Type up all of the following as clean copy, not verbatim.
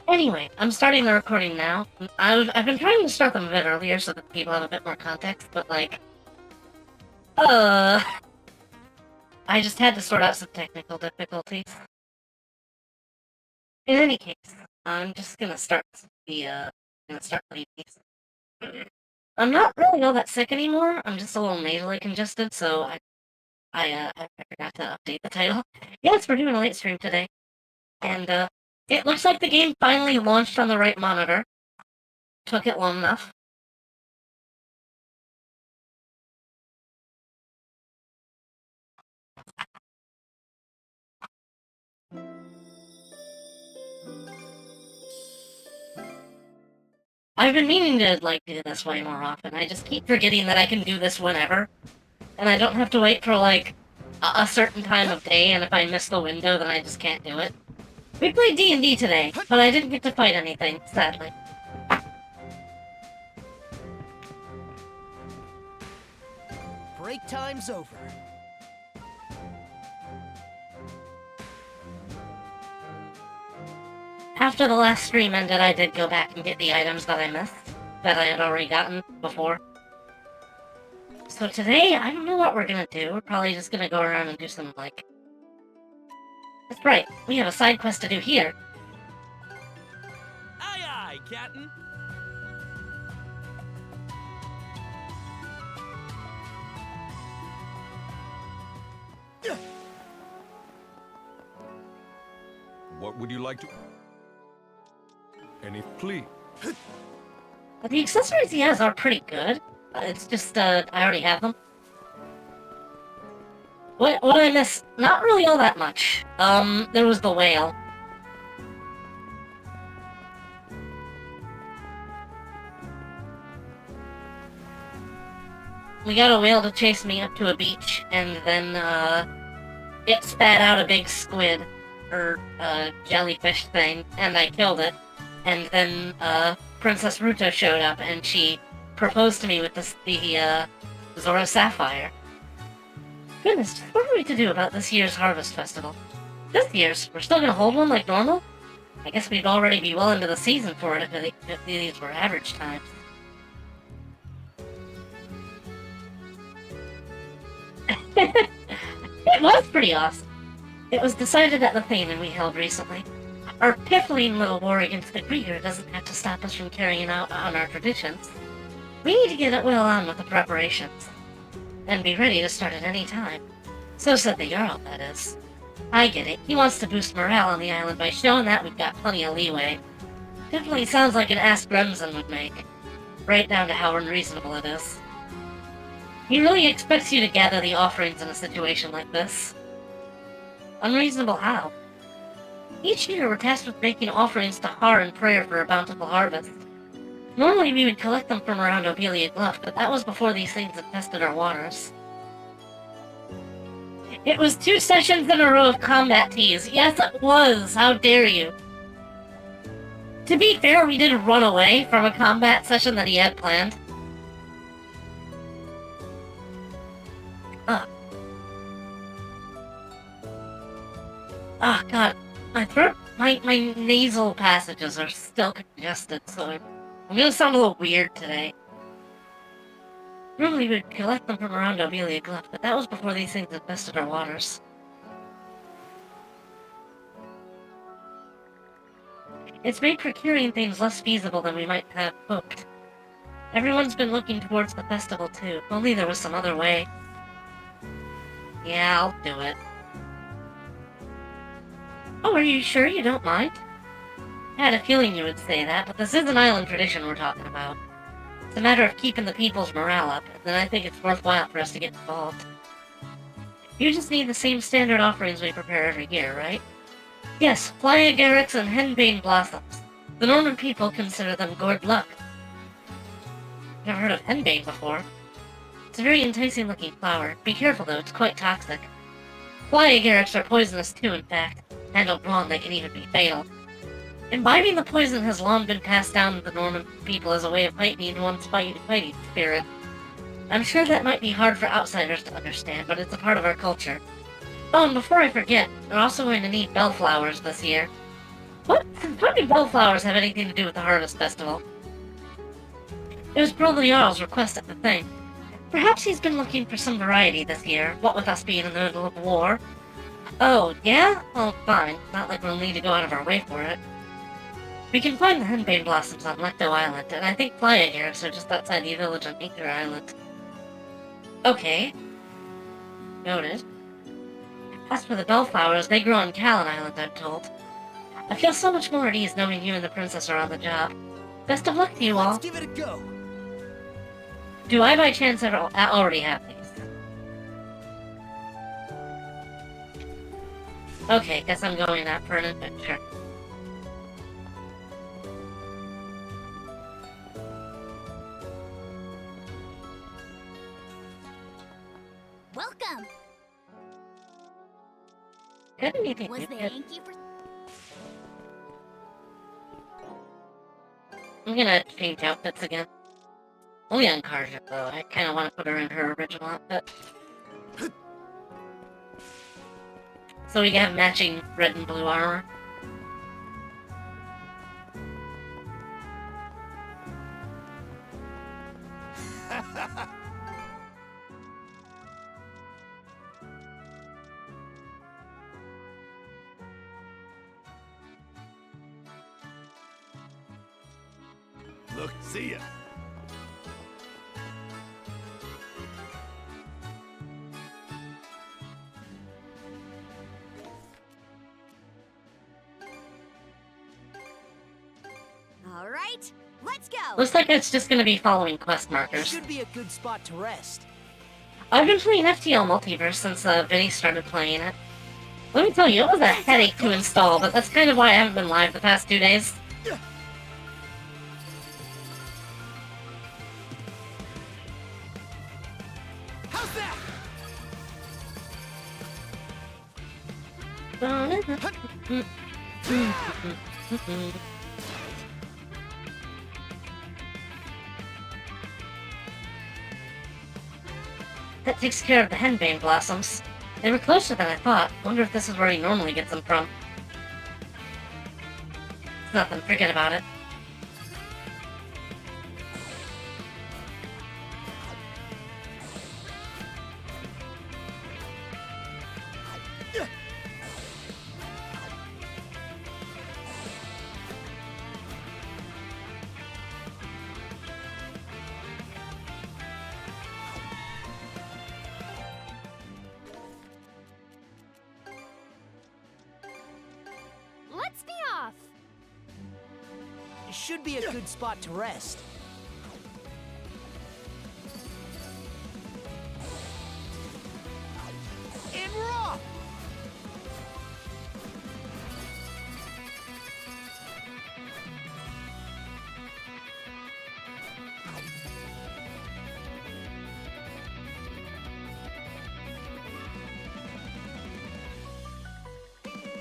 Anyway, I'm starting the recording now. I've been trying to start them a bit earlier so that people have a bit more context, but like, I just had to sort out some technical difficulties. In any case, I'm just gonna start playing these. I'm not really all that sick anymore. I'm just a little nasally congested, so I forgot to update the title. Yes, we're doing a late stream today, and it looks like the game finally launched on the right monitor. Took it long enough. I've been meaning to, like, do this way more often. I just keep forgetting that I can do this whenever. And I don't have to wait for, like, a certain time of day, and if I miss the window, then I just can't do it. We played D&D today, but I didn't get to fight anything, sadly. Break time's over. After the last stream ended, I did go back and get the items that I missed, that I had already gotten before. So today, I don't know what we're gonna do. We're probably just gonna go around and do some, like... That's right, we have a side quest to do here. Aye aye, Captain. What would you like to... Any plea? The accessories he has are pretty good. It's just, I already have them. What I miss? Not really all that much. There was the whale. We got a whale to chase me up to a beach, and then, it spat out a big squid, or, jellyfish thing, and I killed it. And then, Princess Ruto showed up, and she proposed to me with the Zora Sapphire. Goodness, what are we to do about this year's Harvest Festival? This year's? We're still gonna hold one like normal? I guess we'd already be well into the season for it if these were average times. It was pretty awesome. It was decided at the Thanen we held recently. Our piffling little war against the Krieger doesn't have to stop us from carrying out on our traditions. We need to get it well on with the preparations. And be ready to start at any time. So said the Jarl, that is. I get it. He wants to boost morale on the island by showing that we've got plenty of leeway. Definitely sounds like an ask Remsen would make. Right down to how unreasonable it is. He really expects you to gather the offerings in a situation like this. Unreasonable how? Each year we're tasked with making offerings to Har in prayer for a bountiful harvest. Normally we would collect them from around Obelia Bluff, but that was before these things infested our waters. It was 2 sessions in a row of combat teas. Yes, it was! How dare you! To be fair, we did run away from a combat session that he had planned. Oh god, my throat, my nasal passages are still congested, so I'm gonna sound a little weird today. Normally we'd collect them from around Obelia Bluff, but that was before these things infested our waters. It's made procuring things less feasible than we might have hoped. Everyone's been looking towards the festival too, if only there was some other way. Yeah, I'll do it. Oh, are you sure you don't mind? I had a feeling you would say that, but this is an island tradition we're talking about. It's a matter of keeping the people's morale up, and then I think it's worthwhile for us to get involved. You just need the same standard offerings we prepare every year, right? Yes, Playa Garrix and Henbane blossoms. The Norman people consider them gourd luck. Never heard of Henbane before. It's a very enticing looking flower. Be careful though, it's quite toxic. Playa Garrix are poisonous too, in fact. Handled wrong, they can even be fatal. Imbibing the poison has long been passed down to the Norman people as a way of heightening one's fighting spirit. I'm sure that might be hard for outsiders to understand, but it's a part of our culture. Oh, and before I forget, we're also going to need bellflowers this year. What? probably bellflowers have anything to do with the Harvest Festival. It was probably Jarl's request at the thing. Perhaps he's been looking for some variety this year, what with us being in the middle of war. Oh, yeah? Well, fine. Not like we'll need to go out of our way for it. We can find the henbane blossoms on Lecto Island, and I think Playa Garrets are just outside the village on Ether Island. Okay. Noted. As for the bellflowers, they grow on Callan Island, I'm told. I feel so much more at ease knowing you and the princess are on the job. Best of luck to you all. Let's give it a go. Do I by chance already have these? Okay, guess I'm going out for an adventure. Welcome. Good meeting Was you. there Yankee for? I'm gonna change outfits again. Only on Karja, though. I kinda wanna put her in her original outfit. So we have matching red and blue armor. Look, see ya. All right, let's go. Looks like it's just gonna be following quest It markers. should be a good spot to rest. I've been playing FTL Multiverse since Vinny started playing it. Let me tell you, it was a headache to install, but that's kind of why I haven't been live the past 2 days. How's that? That takes care of the henbane blossoms. They were closer than I thought. Wonder if this is where he normally gets them from. It's nothing, forget about it. Let's be off. It should be a good spot to rest. And we're off!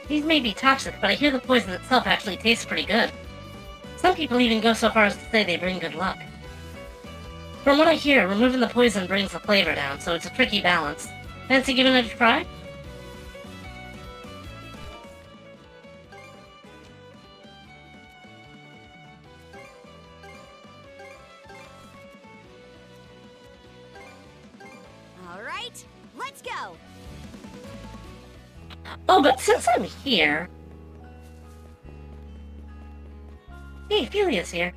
These may be toxic, but I hear the poison itself actually tastes pretty good. Some people even go so far as to say they bring good luck. From what I hear, removing the poison brings the flavor down, so it's a tricky balance. Fancy giving it a try? All right, let's go. Oh, but since I'm here... Hey, Felia's here.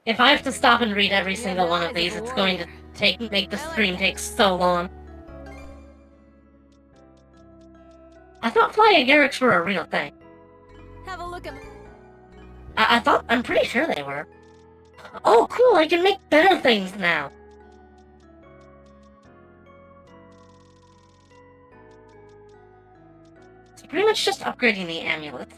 If I have to stop and read every single one of these, it's going to make the stream take so long. I thought Playa Garrets were a real thing. Have a look at. I'm pretty sure they were. Oh, cool, I can make better things now. It's pretty much just upgrading the amulets.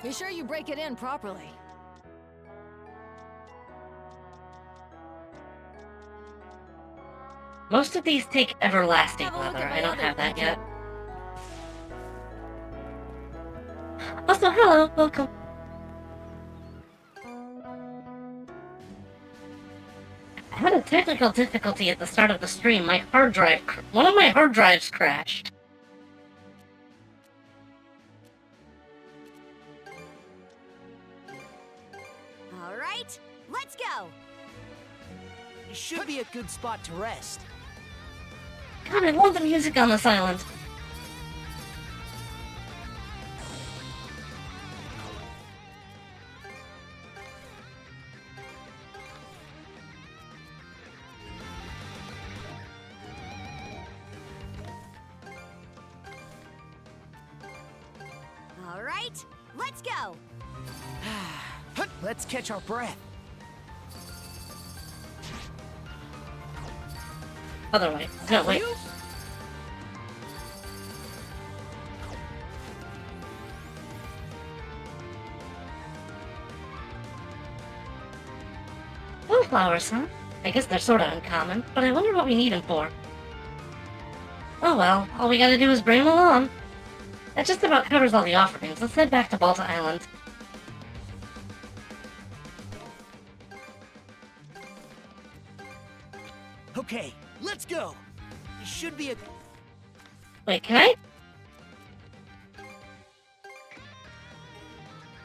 Be sure you break it in properly. Most of these take everlasting Have a look leather. at I my don't other have that picture. yet. Also, hello, welcome. I had a technical difficulty at the start of the stream. My hard drive, one of my hard drives crashed. All right, let's go. It should be a good spot to rest. God, I love the music on this island. All right, let's go. Let's catch our breath. Other way. No, wait. Flowers, huh? I guess they're sorta uncommon, but I wonder what we need them for. Oh well, all we gotta do is bring them along. That just about covers all the offerings. Let's head back to Balta Island. Okay, let's go. It should be a... Wait, can I?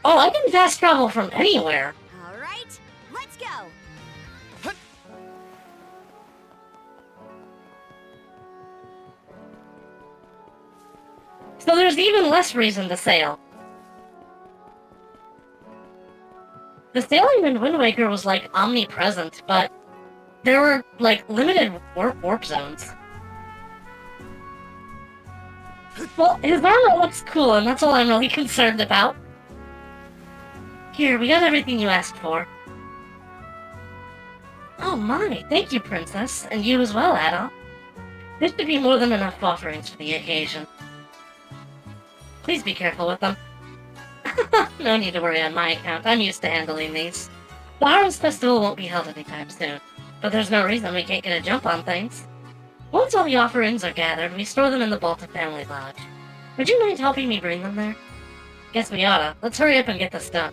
Oh, I can fast travel from anywhere. All right, let's go. So there's even less reason to sail. The sailing in Wind Waker was like omnipresent, but there were like limited warp zones. Well, his armor looks cool, and that's all I'm really concerned about. Here, we got everything you asked for. Oh my, thank you, Princess, and you as well, Ada. This should be more than enough offerings for the occasion. Please be careful with them. No need to worry on my account, I'm used to handling these. The Harvest Festival won't be held anytime soon, but there's no reason we can't get a jump on things. Once all the offerings are gathered, we store them in the Balta Family Lodge. Would you mind helping me bring them there? Guess we oughta. Let's hurry up and get this done.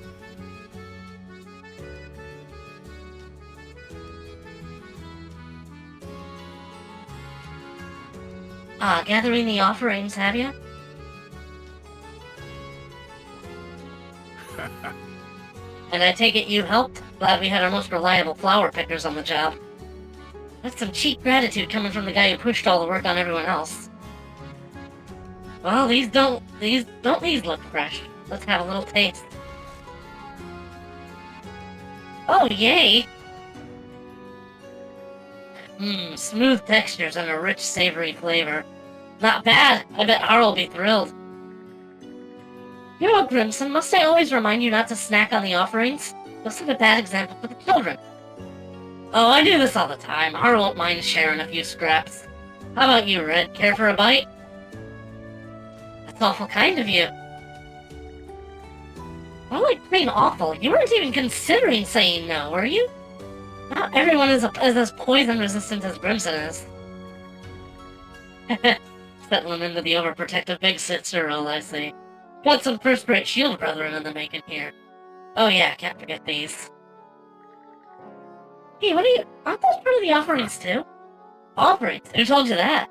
Ah, gathering the offerings, have you? And I take it you helped? Glad we had our most reliable flower pickers on the job. That's some cheap gratitude coming from the guy who pushed all the work on everyone else. Well, these look fresh. Let's have a little taste. Oh, yay! Smooth textures and a rich, savory flavor. Not bad! I bet Har will be thrilled. You know, Grimson, must I always remind you not to snack on the offerings? You'll set a bad example for the children. Oh, I do this all the time. Har won't mind sharing a few scraps. How about you, Red? Care for a bite? That's awful kind of you. More like plain awful. You weren't even considering saying no, were you? Not everyone is as poison-resistant as Grimson is. Settling into the overprotective big sister role, I see. Got some first-rate shield brethren in the making here. Oh yeah, can't forget these. Hey, aren't those part of the offerings too? Offerings? Who told you that?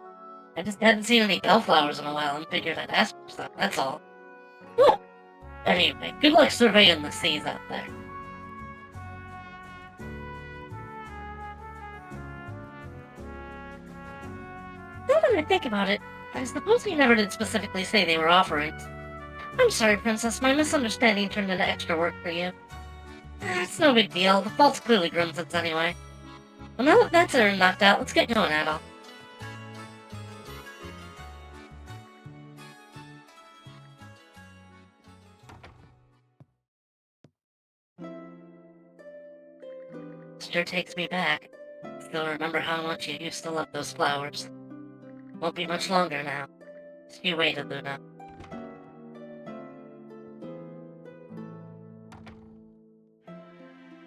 I just hadn't seen any bellflowers in a while and figured I'd ask for some, that's all. What? Anyway, good luck surveying the seas out there. Now that I think about it, I suppose we never did specifically say they were offerings. I'm sorry, Princess, my misunderstanding turned into extra work for you. It's no big deal, the fault's clearly Grimson's anyway. Well, now that that's knocked out, let's get going, Adol. Sure takes me back. Still remember how much you used to love those flowers. Won't be much longer now. Just you wait, Luna.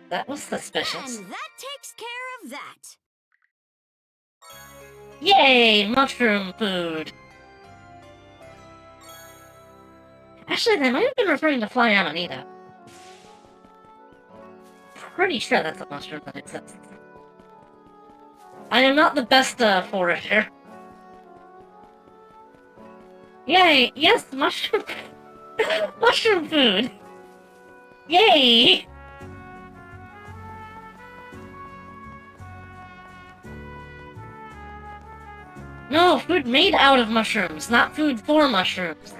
That was suspicious. And that takes care of that. Yay! Mushroom food! Actually, they might have been referring to Fly Amanita. Pretty sure that's a mushroom that exists. I am not the best forager. Yay! Yes, mushroom... mushroom food! Yay! No, food made out of mushrooms, not food for mushrooms.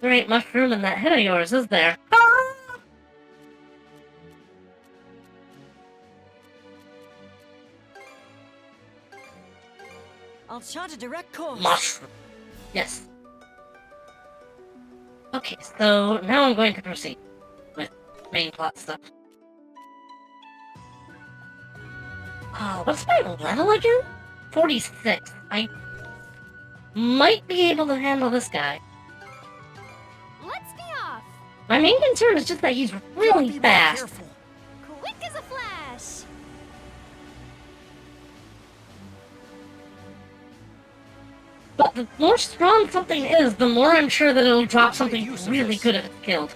There ain't mushroom in that head of yours, is there? Ah! I'll chart a direct course. Mushroom. Yes. Okay, so now I'm going to proceed with main plot stuff. What's my level again? 46. I might be able to handle this guy. Let's be off. My main concern is just that he's really Be more fast. careful. Quick as a flash. But the more strong something is, the more I'm sure that it'll drop something use of really this. good if it's killed.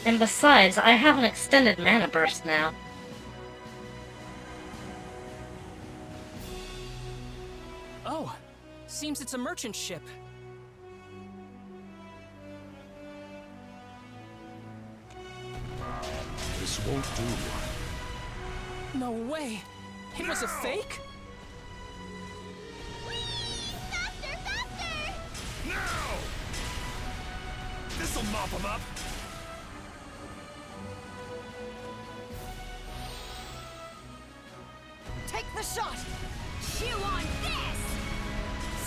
And besides, I have an extended mana burst now. Oh, seems it's a merchant ship. This won't do. No way! It was a fake? Faster, faster! Now! This'll mop him up. Take the shot! Chew on this!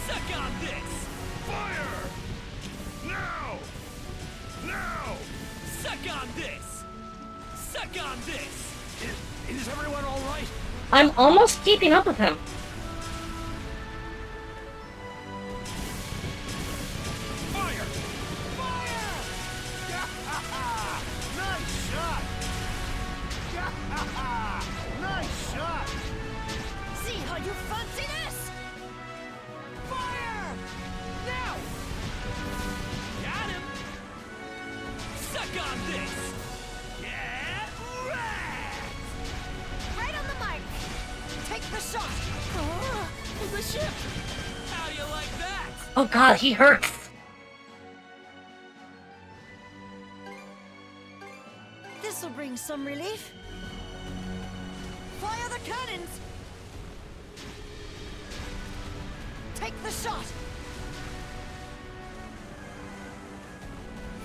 Suck on this! Fire! Now! Now! Suck on this! Suck on this! Is everyone all right? I'm almost keeping up with him. Fire! Fire! Nice shot! Nice shot! See how you fancy this? Fire! Now! Got him! Suck on this! Get wrecked! Right on the mark. Take the shot! Ah, the ship! How do you like that? Oh god, he hurts. This'll bring some relief. Fire the cannons! Take the shot!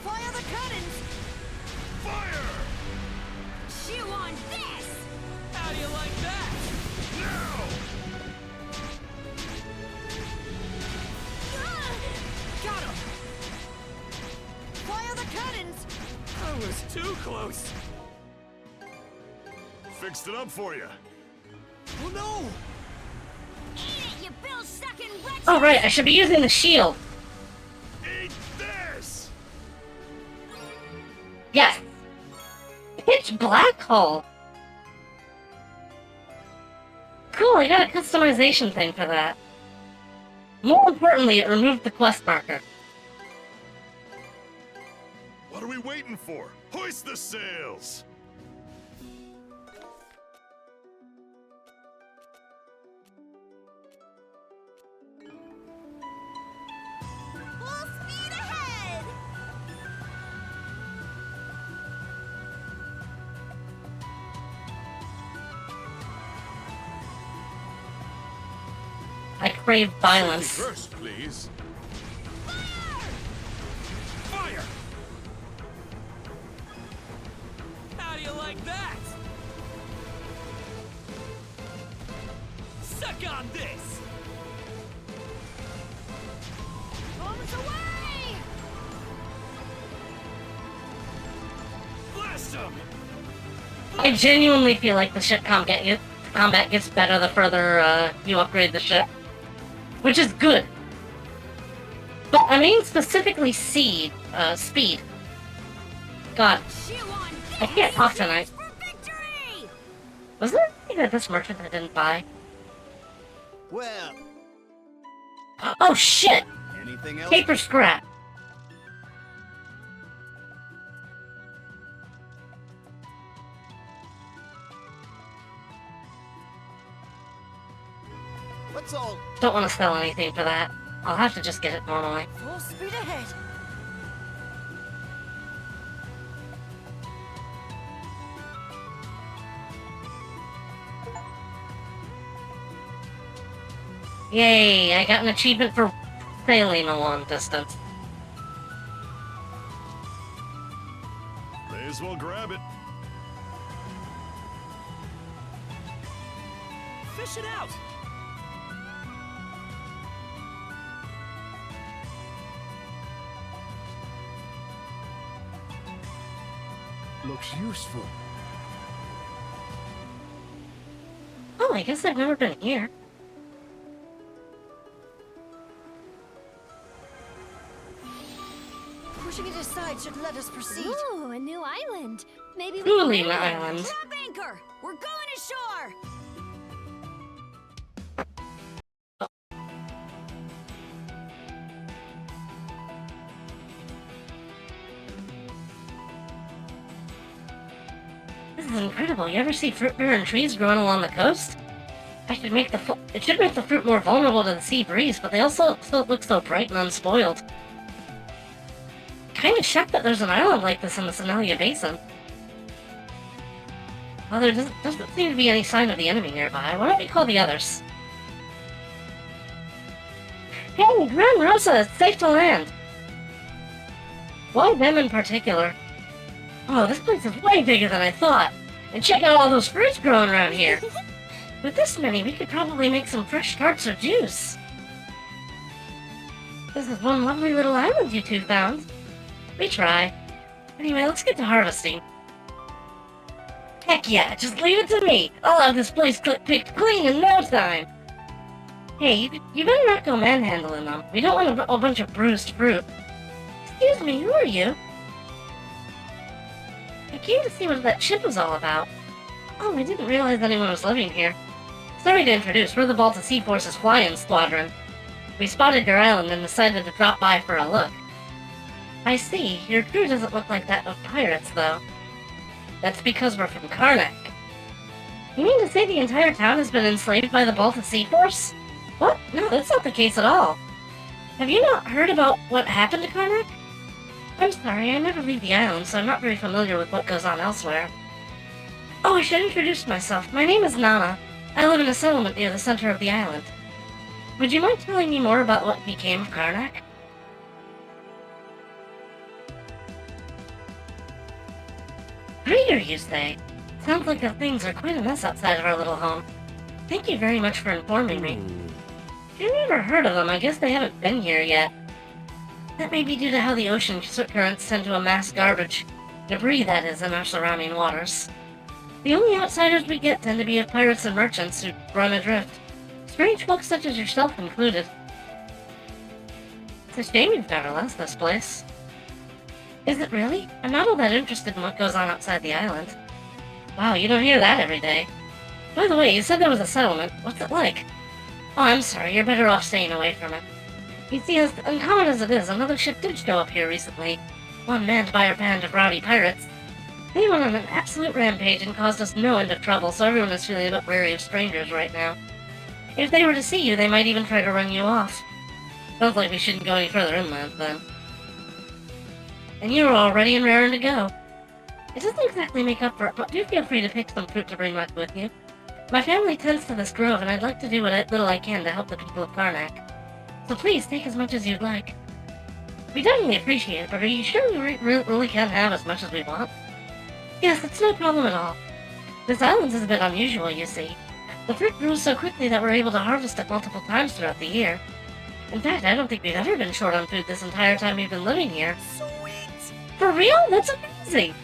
Fire the cannons! Fire! Chew on this! How do you like that? Now! Got him! Fire the cannons! I was too close. Fixed it up for you. Oh no! Eat it, you bill-sucking wretch! Oh right, I should be using the shield. Eat this! Yes. Pitch black hole. Cool, I got a customization thing for that. More importantly, it removed the quest marker. What are we waiting for? Hoist the sails! Full speed ahead! I crave violence. First, please. Fire! How do you like that? Suck on this! Bombs away! Blast him! I genuinely feel like the ship combat gets better the further you upgrade the ship. Which is good. But I mean specifically speed. God, Chew on I can't talk tonight. for victory! Was there anything that this merchant I didn't buy? Well, Oh shit! anything else? Paper scrap. What's all? Don't want to sell anything for that. I'll have to just get it normally. Full speed ahead. Yay, I got an achievement for sailing a long distance. May as well grab it. Fish it out. Looks useful. Oh, I guess I've never been here. Pushing it aside should let us proceed. Ooh, a new island. Maybe we Truly can an land island. Drop anchor! We're going ashore! This is incredible. You ever see fruit-bearing trees growing along the coast? I should make it should make the fruit more vulnerable to the sea breeze, but they also look so bright and unspoiled. Kinda shocked that there's an island like this in the Sonalia Basin. Well, there doesn't seem to be any sign of the enemy nearby. Why don't we call the others? Hey, Gran Rosa, it's safe to land! Why them in particular? Oh, this place is way bigger than I thought! And check out all those fruits growing around here! With this many, we could probably make some fresh tarts or juice. This is one lovely little island you two found. We try. Anyway, let's get to harvesting. Heck yeah, just leave it to me! I'll have this place picked clean in no time! Hey, you better not go manhandling them. We don't want a bunch of bruised fruit. Excuse me, who are you? I came to see what that ship was all about. Oh, I didn't realize anyone was living here. Sorry to introduce, we're the Baltic Sea Force's flying squadron. We spotted your island and decided to drop by for a look. I see, your crew doesn't look like that of pirates, though. That's because we're from Karnak. You mean to say the entire town has been enslaved by the Baltic Sea Force? What? No, that's not the case at all. Have you not heard about what happened to Karnak? I'm sorry, I never leave the island, so I'm not very familiar with what goes on elsewhere. Oh, I should introduce myself. My name is Nana. I live in a settlement near the center of the island. Would you mind telling me more about what became of Karnak? Greeter, you say? Sounds like the things are quite a mess outside of our little home. Thank you very much for informing me. If you've never heard of them, I guess they haven't been here yet. That may be due to how the ocean currents tend to amass garbage. Debris, that is, in our surrounding waters. The only outsiders we get tend to be of pirates and merchants who run adrift. Strange folks such as yourself included. It's a shame you've never left this place. Is it really? I'm not all that interested in what goes on outside the island. Wow, you don't hear that every day. By the way, you said there was a settlement. What's it like? Oh, I'm sorry, you're better off staying away from it. You see, as uncommon as it is, another ship did show up here recently. One manned by a band of rowdy pirates. They went on an absolute rampage and caused us no end of trouble, so everyone is feeling a bit wary of strangers right now. If they were to see you, they might even try to run you off. Sounds like we shouldn't go any further inland, then. And you are all ready and raring to go. It doesn't exactly make up for it, but do feel free to pick some fruit to bring back with you. My family tends to this grove, and I'd like to do what little I can to help the people of Karnak. So please, take as much as you'd like. We definitely appreciate it, but are you sure we really can have as much as we want? Yes, it's no problem at all. This island is a bit unusual, you see. The fruit grows so quickly that we're able to harvest it multiple times throughout the year. In fact, I don't think we've ever been short on food this entire time we've been living here. Sweet! For real? That's amazing!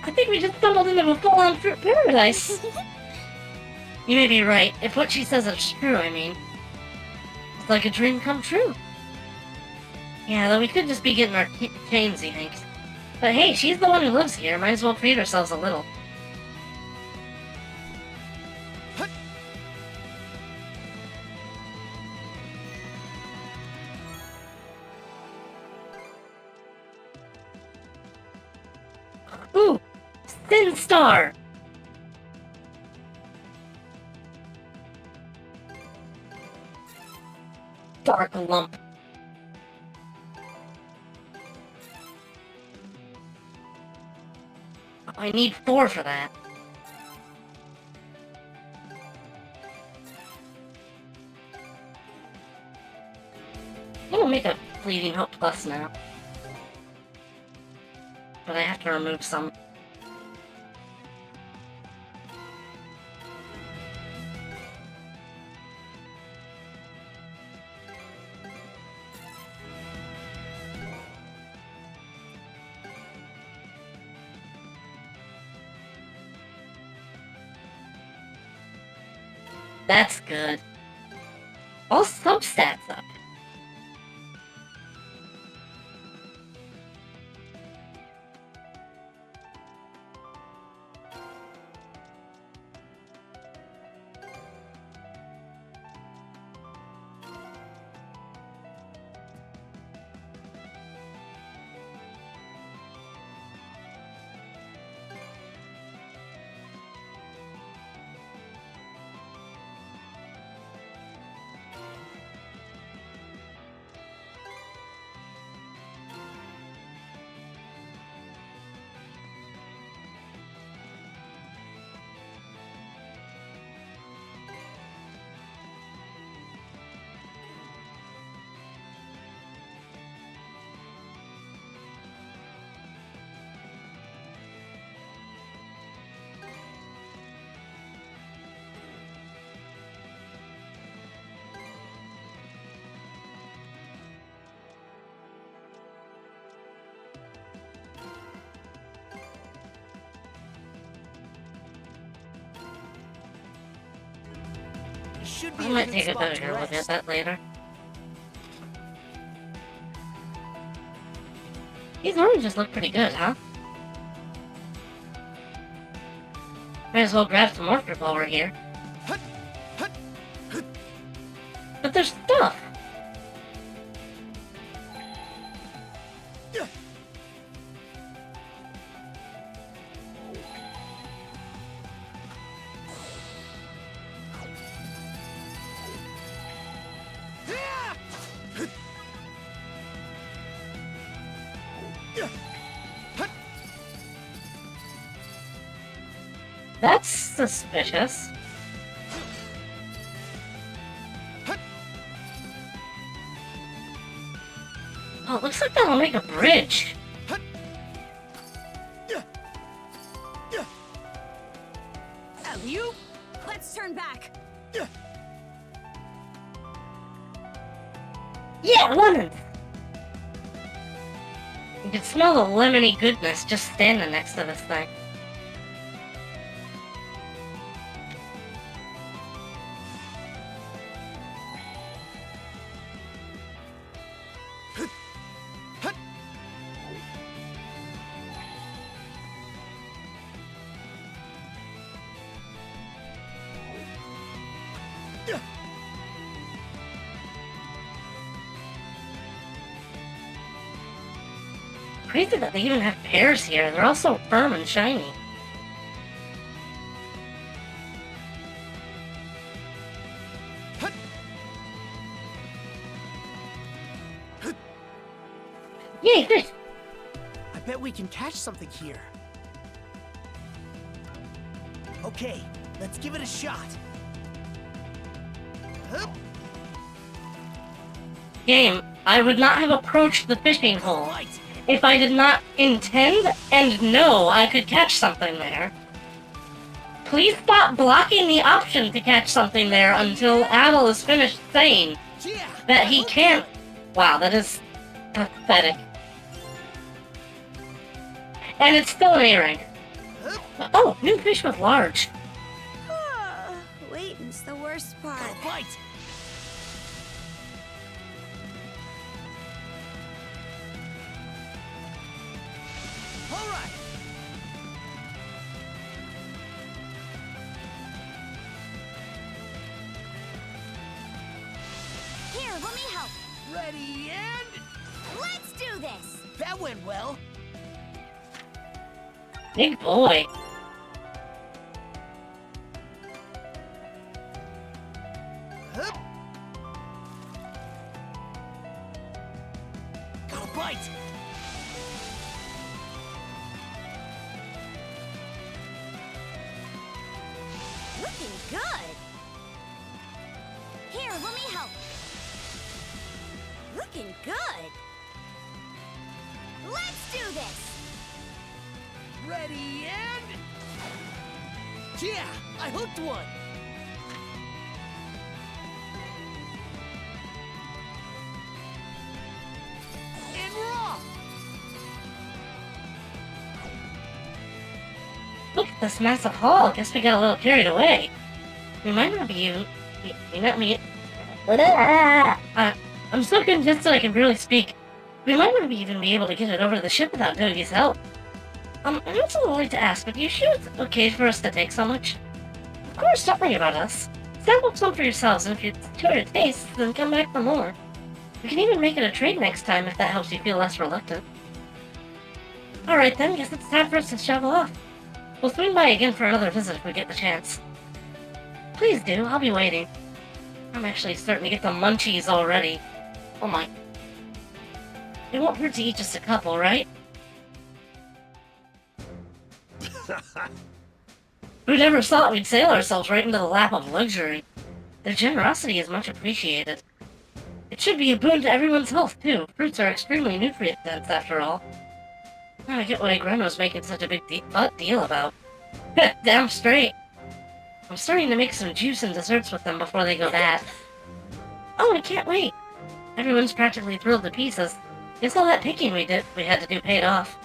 I think we just stumbled into a full-on fruit paradise. You may be right, if what she says is true, I mean. It's like a dream come true. Yeah, though we could just be getting our chains yanked. But hey, she's the one who lives here. Might as well treat ourselves a little. Ooh! Thin Star! Dark Lump. I need 4 for that. I'm gonna make a Fleeting Hope Plus now. But I have to remove some. That's good. All substats up. Should be I a might good take a spot to better look at rest. that later. These oranges look pretty good, huh? Might as well grab some more while we're here. But there's stuff! That's suspicious. Oh, it looks like that'll make a bridge. You? Let's turn back. Yeah, lemon! You can smell the lemony goodness just standing next to this thing. Crazy that they even have pears here. They're all so firm and shiny. Yay, fish! I bet we can catch something here. Okay, let's give it a shot. Hup. Game, I would not have approached the fishing hole Right. if I did not intend and know I could catch something there. Please stop blocking the option to catch something there until Abel is finished saying Yeah, that he look can't. good. Wow, that is pathetic. And it's still an A rank. Oh, new fish with large. Waiting's the worst part. Got a bite. All right. Here, let me help. Ready and Let's do this. that went well. Big boy. Hup. Got a bite. Looking good. Here, let me help. Looking good. Let's do this. Ready and yeah, I hooked one. And we're off. Look at this massive haul. Guess we got a little carried away. We might not be I'm so congested I can barely speak. We might not even be able to get it over the ship without Dougie's help. I'm also willing to ask, but you sure it's okay for us to take so much? Of course, don't worry about us. Sample some for yourselves, and if it's to your taste, then come back for more. We can even make it a trade next time if that helps you feel less reluctant. Alright then, guess it's time for us to shovel off. We'll swing by again for another visit if we get the chance. Please do, I'll be waiting. I'm actually starting to get the munchies already. Oh my. It won't hurt to eat just a couple, right? Who'd ever thought we'd sail ourselves right into the lap of luxury? Their generosity is much appreciated. It should be a boon to everyone's health, too. Fruits are extremely nutrient-dense, after all. I get why Grandma's making such a big deal about. Damn straight. I'm starting to make some juice and desserts with them before they go bad. Oh, I can't wait. Everyone's practically thrilled to pieces. Guess all that picking we had to do paid off.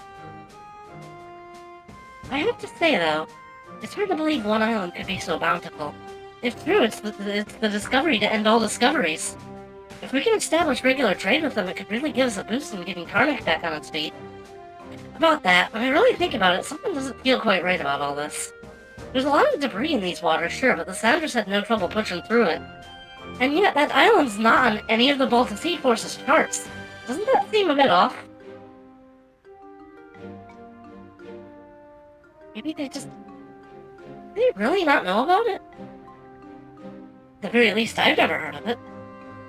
I have to say, though, it's hard to believe one island could be so bountiful. If true, it's the discovery to end all discoveries. If we can establish regular trade with them, it could really give us a boost in getting Karnak back on its feet. About that, when I really think about it, something doesn't feel quite right about all this. There's a lot of debris in these waters, sure, but the Sounders had no trouble pushing through it. And yet, that island's not on any of the Baltic Sea Force's charts. Doesn't that seem a bit off? Maybe they just... Do they really not know about it? At the very least, I've never heard of it.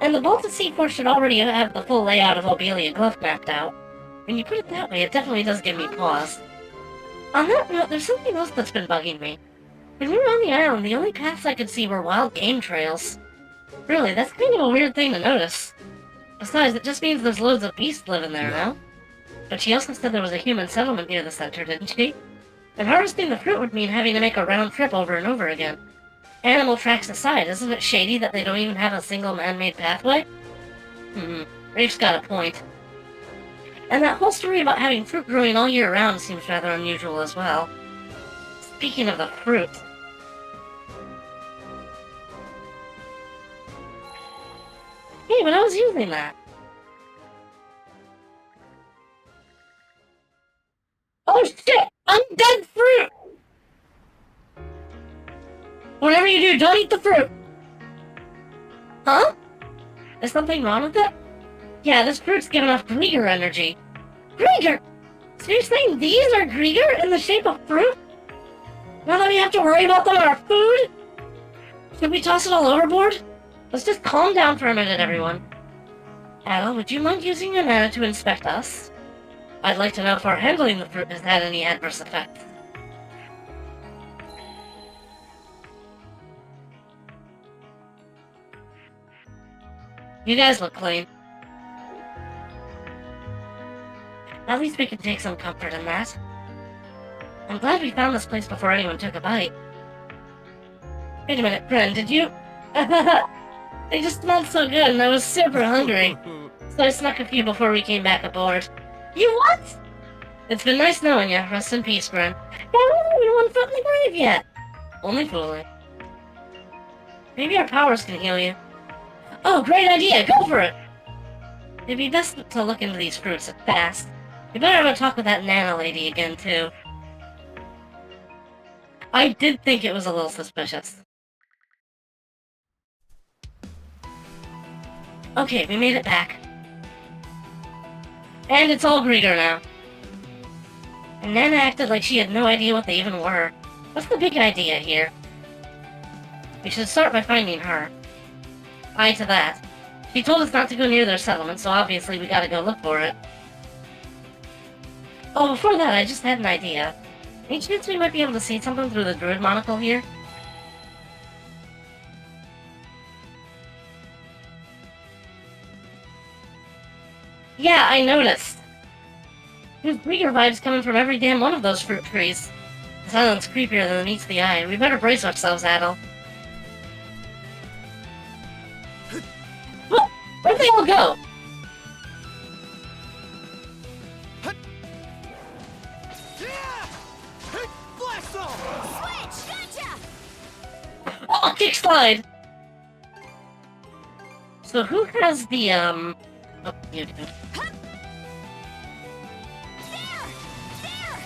And the Baltic Sea Force should already have the full layout of Obelia Glyph mapped out. When you put it that way, it definitely does give me pause. On that note, there's something else that's been bugging me. When we were on the island, the only paths I could see were wild game trails. Really, that's kind of a weird thing to notice. Besides, it just means there's loads of beasts living there now. But she also said there was a human settlement near the center, didn't she? And harvesting the fruit would mean having to make a round trip over and over again. Animal tracks aside, isn't it shady that they don't even have a single man-made pathway? Rafe's got a point. And that whole story about having fruit growing all year round seems rather unusual as well. Speaking of the fruit... Hey, but I was using that. Oh shit! Undead fruit! Whatever you do, don't eat the fruit! Huh? Is something wrong with it? Yeah, this fruit's giving off Grieger energy. Grieger? So you're saying these are Grieger in the shape of fruit? Now that we have to worry about them in our food? Should we toss it all overboard? Let's just calm down for a minute, everyone. Ada, would you mind using your mana to inspect us? I'd like to know if our handling the fruit has had any adverse effects. You guys look clean. At least we can take some comfort in that. I'm glad we found this place before anyone took a bite. Wait a minute, Bren, did you... They just smelled so good and I was super hungry. So I snuck a few before we came back aboard. You what? It's been nice knowing you. Rest in peace, Bren. Yeah, I haven't even one foot in the grave yet. Only fooling. Maybe our powers can heal you. Oh, great idea! Go for it! It'd be best to look into these fruits fast. You better have a talk with that Nana lady again, too. I did think it was a little suspicious. Okay, we made it back. And it's all Greeter now. And Nana acted like she had no idea what they even were. What's the big idea here? We should start by finding her. Aye to that. She told us not to go near their settlement, so obviously we gotta go look for it. Oh, before that, I just had an idea. Any chance we might be able to see something through the druid monocle here? Yeah, I noticed. There's bigger vibes coming from every damn one of those fruit trees. The silence creepier than meets the eye. We better brace ourselves, Adel. What? Where'd they all go? Blast off! Switch! Gotcha! Oh, kick slide! So who has the, Oh, you do. There! There!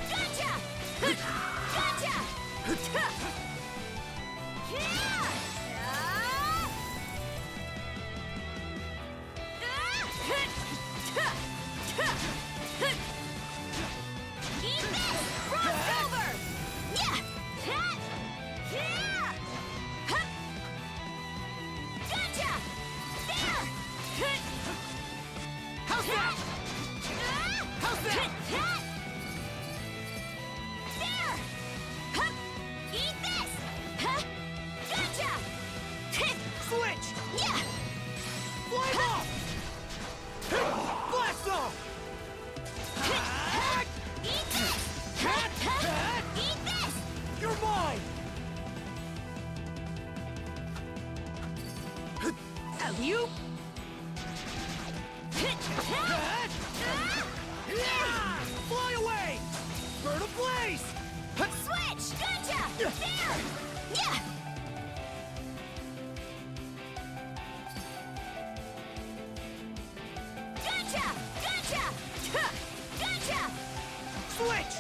Gotcha! Gotcha! Eat this! Frost over! Yeah! Yeah! Gotcha! There! How's that? How's that? There! Eat this! Gotcha! Switch! Yeah! Flame off! Blast off! Eat this! Eat this! You're mine! Alley-oop! Fly away! Bird ablaze! Switch! Gotcha! There! Yeah! Gotcha! Gotcha! Gotcha! Switch!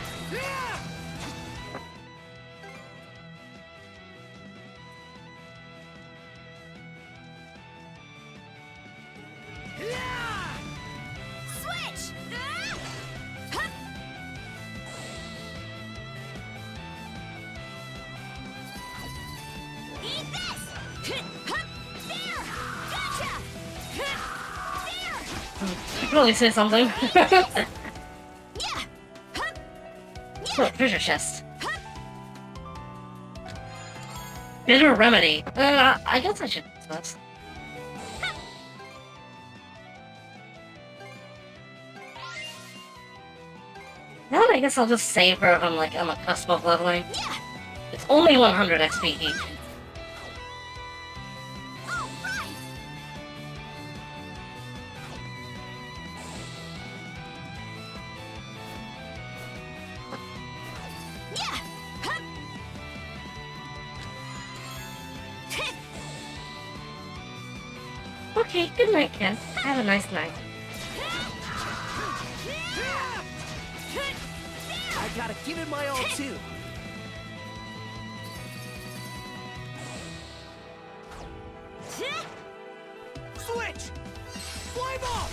Eat this! Switch! Eat this! There! Gotcha! There! You should probably say something. Yeah! Oh, treasure chest. Bitter remedy. I guess I should use this. Now I guess I'll just save her if I'm like on the cusp of leveling. Yeah! It's only 100 XP each. All right! Yeah! Okay, good night, Ken. Have a nice night. I gotta give it my all too. Switch! Flame off!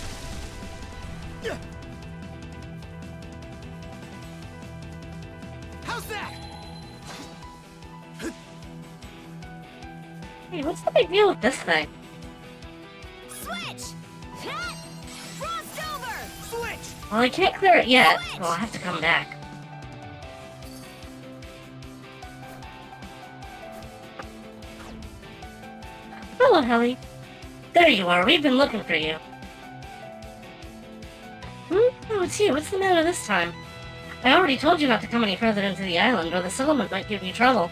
How's that? Hey, what's the big deal with this thing? Switch! Frost over! Switch! Well, I can't clear it yet, so I'll have to come back. Hello, Helly. There you are. We've been looking for you. Oh, it's you. What's the matter this time? I already told you not to come any further into the island, or the settlement might give you trouble.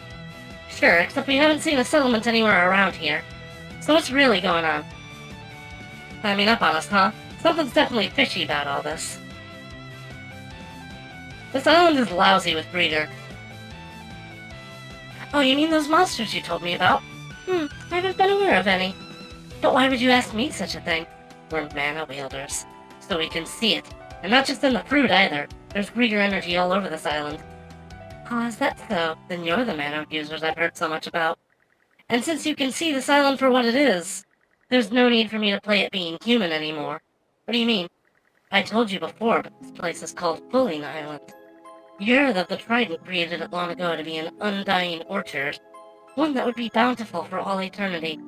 Sure, except we haven't seen a settlement anywhere around here. So what's really going on? Climbing up on us, huh? Something's definitely fishy about all this. This island is lousy with breeder. Oh, you mean those monsters you told me about? I haven't been aware of any. But why would you ask me such a thing? We're mana wielders, so we can see it. And not just in the fruit either. There's Grieger energy all over this island. Oh, is that so? Then you're the mana users I've heard so much about. And since you can see this island for what it is, there's no need for me to play it being human anymore. What do you mean? I told you before, but this place is called Pulling Island. You're of the Trident created it long ago to be an undying orchard. One that would be bountiful for all eternity.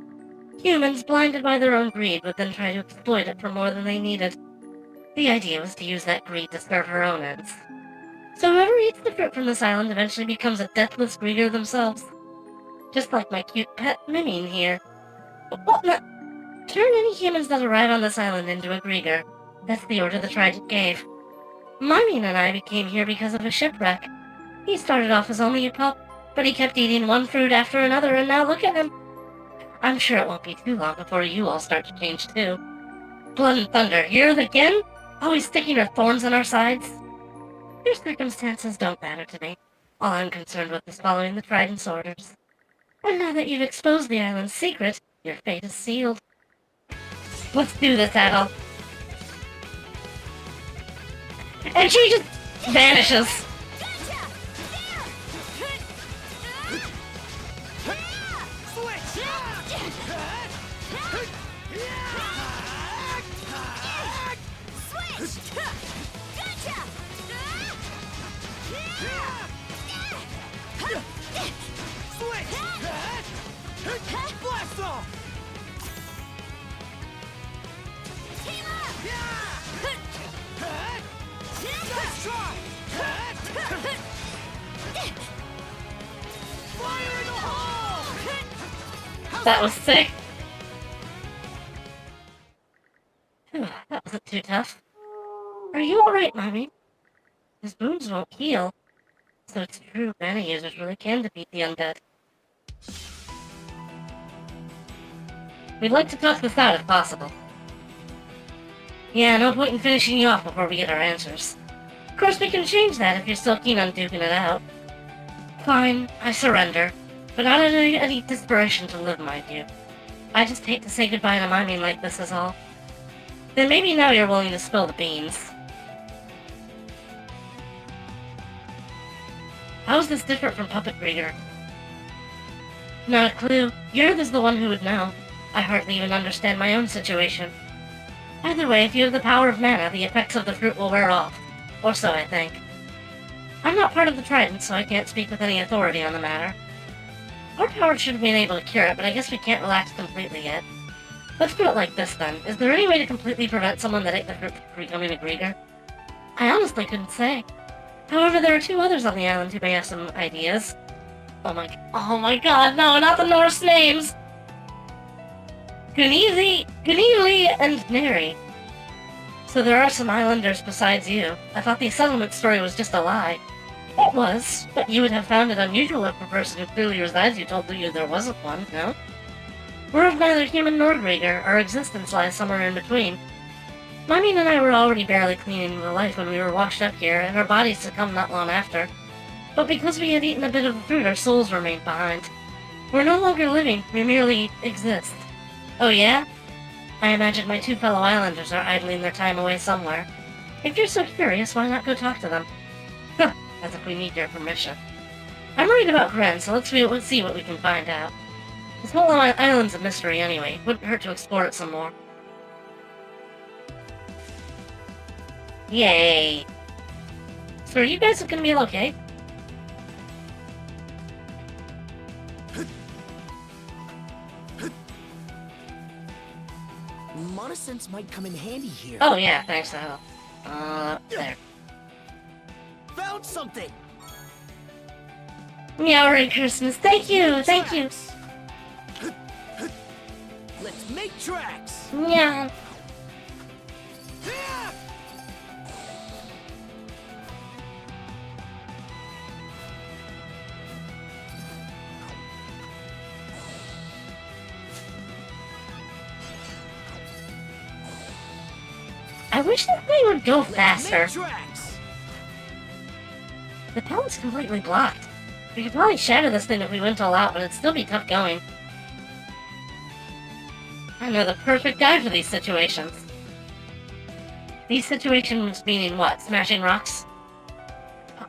Humans, blinded by their own greed, would then try to exploit it for more than they needed. The idea was to use that greed to serve her own ends. So whoever eats the fruit from this island eventually becomes a deathless Grieger themselves. Just like my cute pet Mimine here. What the? Turn any humans that arrive on this island into a Grieger. That's the order the Trident gave. Mimine and I became here because of a shipwreck. He started off as only a pup, but he kept eating one fruit after another, and now look at him. I'm sure it won't be too long before you all start to change too. Blood and thunder, yours again? Always sticking her thorns in our sides? Your circumstances don't matter to me. All I'm concerned with is following the Trident's orders. And now that you've exposed the island's secret, your fate is sealed. Let's do this, Adel. And she just vanishes. Blast off! Let's try! Fire in the hole! That was sick. Phew, that wasn't too tough. Are you alright, Mommy? His wounds won't heal. So it's true, mana users really can defeat the undead. We'd like to talk this out if possible. Yeah, no point in finishing you off before we get our answers. Of course, we can change that if you're still keen on duking it out. Fine, I surrender. But not out of any desperation to live, mind you. I just hate to say goodbye to Mimine like this is all. Then maybe now you're willing to spill the beans. How is this different from Puppet Grieger? Not a clue. Yurth is the one who would know. I hardly even understand my own situation. Either way, if you have the power of mana, the effects of the fruit will wear off. Or so I think. I'm not part of the Trident, so I can't speak with any authority on the matter. Our power should have been able to cure it, but I guess we can't relax completely yet. Let's put it like this then. Is there any way to completely prevent someone that ate the fruit from becoming a Grieger? I honestly couldn't say. However, there are two others on the island who may have some ideas. Oh my god, no, not the Norse names! Gunili, and Neri. So there are some islanders besides you. I thought the settlement story was just a lie. It was, but you would have found it unusual if a person who clearly resides you told you there wasn't one, no? We're of neither human nor Grieger. Our existence lies somewhere in between. Mimine and I were already barely clinging to life when we were washed up here, and our bodies succumbed not long after. But because we had eaten a bit of the fruit, our souls remained behind. We're no longer living, we merely exist. Oh yeah? I imagine my two fellow islanders are idling their time away somewhere. If you're so curious, why not go talk to them? Huh, as if we need your permission. I'm worried about Gren, so let's see what we can find out. This whole island's a mystery anyway. Wouldn't hurt to explore it some more. Yay! So are you guys gonna be okay? Monosense might come in handy here. Oh yeah, thanks so. There. Found something! Merry Christmas, thank you! Let's make tracks! Yeah. I wish this thing would go faster. The pellet's completely blocked. We could probably shatter this thing if we went all out, but it'd still be tough going. I I know the perfect guy for these situations. These situations meaning what? Smashing rocks?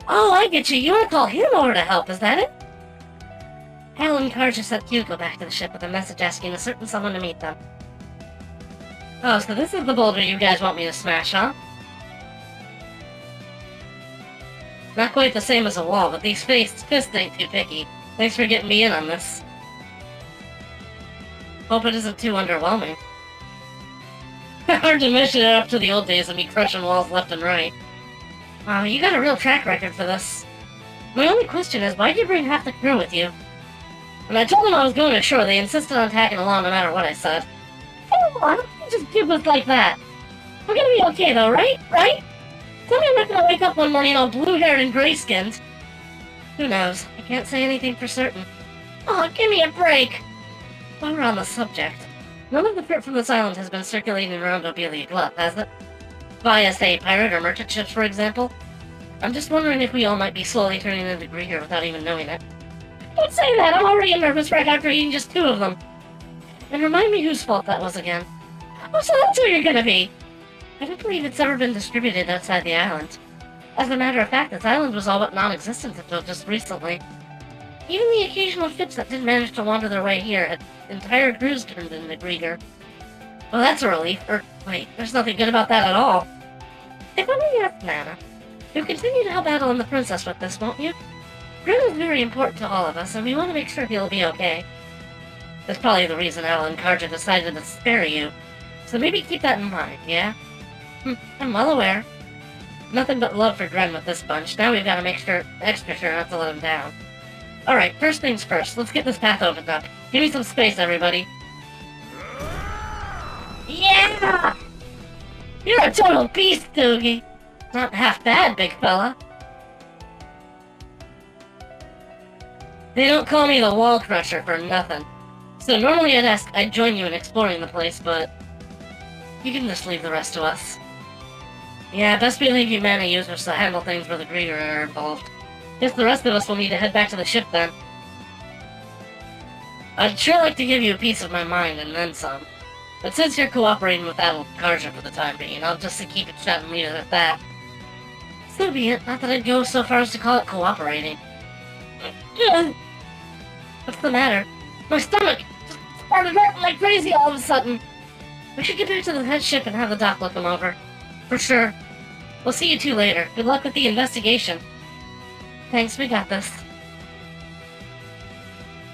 Oh, I get you. You want to call him over to help, is that it? Hal and Carr just sent Q go back to the ship with a message asking a certain someone to meet them. Oh, so this is the boulder you guys want me to smash, huh? Not quite the same as a wall, but these fists ain't too picky. Thanks for getting me in on this. Hope it isn't too underwhelming. Hard to measure it up to the old days of me crushing walls left and right. Wow, you got a real track record for this. My only question is, why'd you bring half the crew with you? When I told them I was going ashore, they insisted on tagging along no matter what I said. Come on, don't just give us like that. We're gonna be okay though, right? Right? Tell me I'm not gonna wake up one morning all blue-haired and gray-skinned. Who knows? I can't say anything for certain. Oh, give me a break! While we're on the subject, none of the fruit from this island has been circulating around Obelia Gluff, has it? Via, say, pirate or merchant ships, for example? I'm just wondering if we all might be slowly turning into Grieger without even knowing it. Don't say that! I'm already nervous right after eating just 2 of them. And remind me whose fault that was again. Oh, so that's who you're gonna be! I don't believe it's ever been distributed outside the island. As a matter of fact, this island was all but non-existent until just recently. Even the occasional ships that did manage to wander their way here had entire crews turned into Grieger. Well, that's a relief. Wait, there's nothing good about that at all. If I may ask, Nana, you'll continue to help Adel and the princess with this, won't you? Grin is very important to all of us, and we want to make sure he'll be okay. That's probably the reason Al and Karja decided to spare you. So maybe keep that in mind, yeah? I'm well aware. Nothing but love for Gren with this bunch. Now we've got to make extra sure not to let him down. Alright, first things first. Let's get this path opened up. Give me some space, everybody. Yeah! You're a total beast, Doogie. Not half bad, big fella. They don't call me the Wall Crusher for nothing. So normally I'd join you in exploring the place, but you can just leave the rest to us. Yeah, best believe you mana users to handle things where the Grieger are involved. Guess the rest of us will need to head back to the ship then. I'd sure like to give you a piece of my mind and then some. But since you're cooperating with Adel Karja for the time being, I'll just keep it shut and leave it at that. So be it, not that I'd go so far as to call it cooperating. What's the matter? My stomach just started hurting like crazy all of a sudden. We should get back to the head ship and have the doc look them over. For sure. We'll see you two later. Good luck with the investigation. Thanks, we got this.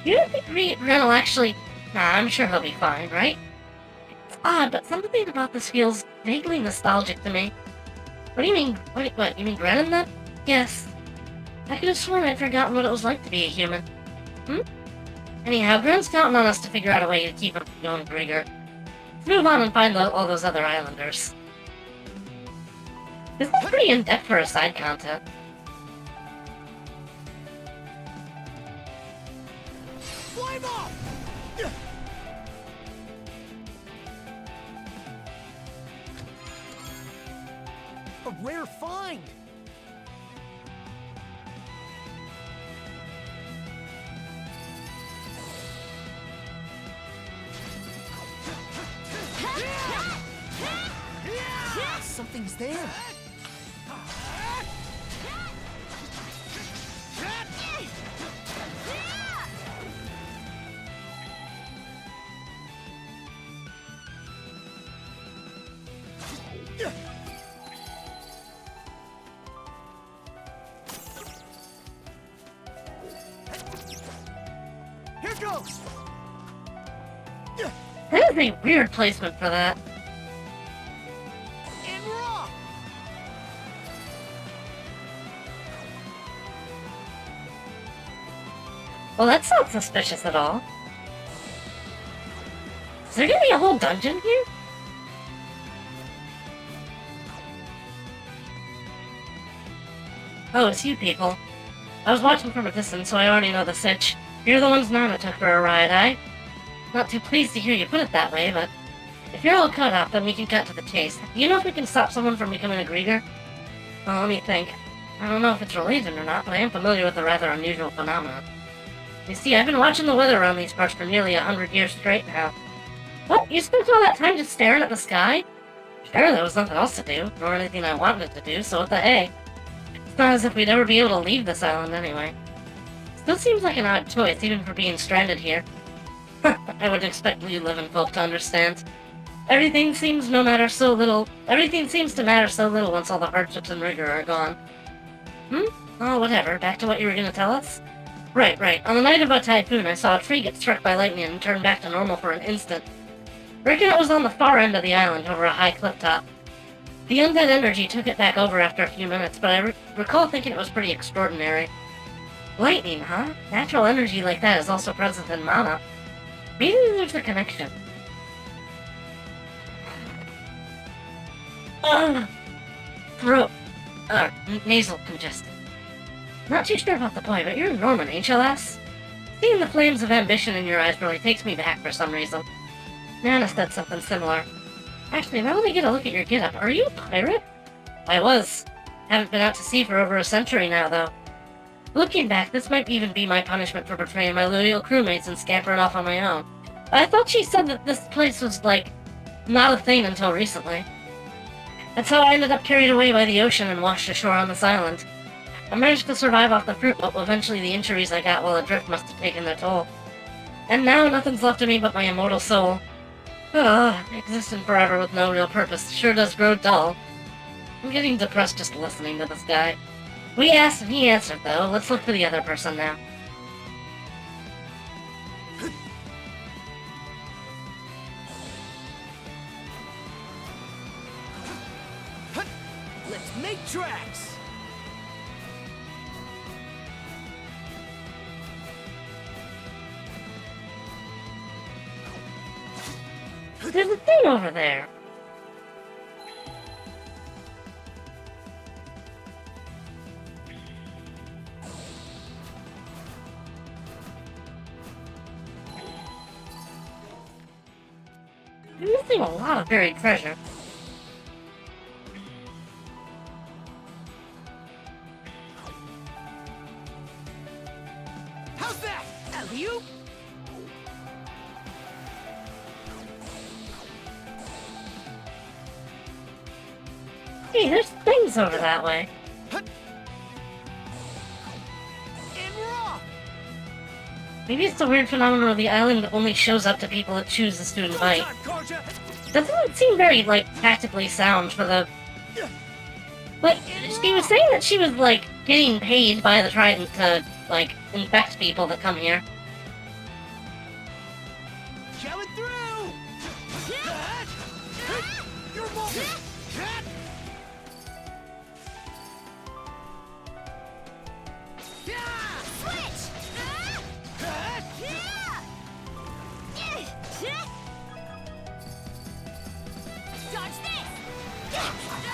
You don't think Ren will actually... Nah, I'm sure he'll be fine, right? It's odd, but something about this feels vaguely nostalgic to me. What do you mean? What, you mean Gren then? Yes. I could have sworn I'd forgotten what it was like to be a human. Anyhow, Gren's counting on us to figure out a way to keep him from going Grieger. Let's move on and find all those other islanders. This is pretty in-depth for a side content. Flame off! A rare find! Something's there. Here goes. That is a weird placement for that. And we're off. Well, that's not suspicious at all. Is there gonna be a whole dungeon here? Oh, it's you people. I was watching from a distance, so I already know the sitch. You're the ones Nana took for a ride, eh? Not too pleased to hear you put it that way, but if you're all caught up, then we can cut to the chase. Do you know if we can stop someone from becoming a Grieger? Well, let me think. I don't know if it's related or not, but I am familiar with a rather unusual phenomenon. You see, I've been watching the weather around these parts for nearly 100 years straight now. What? You spent all that time just staring at the sky? Sure, there was nothing else to do, nor anything I wanted to do, so what the heck? It's not as if we'd ever be able to leave this island anyway. Still seems like an odd choice, even for being stranded here. I would expect you living folk to understand. Everything seems to matter so little once all the hardships and rigor are gone. Oh, whatever. Back to what you were gonna tell us? Right. On the night of a typhoon, I saw a tree get struck by lightning and turn back to normal for an instant. Reckon it was on the far end of the island, over a high cliff top. The undead energy took it back over after a few minutes, but I recall thinking it was pretty extraordinary. Lightning, huh? Natural energy like that is also present in mana. Maybe there's a connection. Throat. Nasal congestion. Not too sure about the boy, but you're Norman, ain't you, lass? Seeing the flames of ambition in your eyes really takes me back for some reason. Nana said something similar. Actually, now let me get a look at your getup. Are you a pirate? I was. Haven't been out to sea for over a century now, though. Looking back, this might even be my punishment for betraying my loyal crewmates and scampering off on my own. I thought she said that this place was, not a thing until recently. That's how I ended up carried away by the ocean and washed ashore on this island. I managed to survive off the fruit, but eventually the injuries I got while adrift must have taken their toll. And now nothing's left of me but my immortal soul. Existing forever with no real purpose sure does grow dull. I'm getting depressed just listening to this guy. We asked and he answered, though. Let's look for the other person now. Let's make tracks! There's a thing over there. I'm missing a lot of buried treasure. How's that? Alley-oop? Hey, there's things over that way. And we're off! Maybe it's the weird phenomenon where the island only shows up to people it chooses to invite. Time, Karja! Doesn't seem very, tactically sound for the... she was saying that she was, getting paid by the Trident to, infect people that come here. Coming through! Your moment! Switch! Dodge this! Gotcha!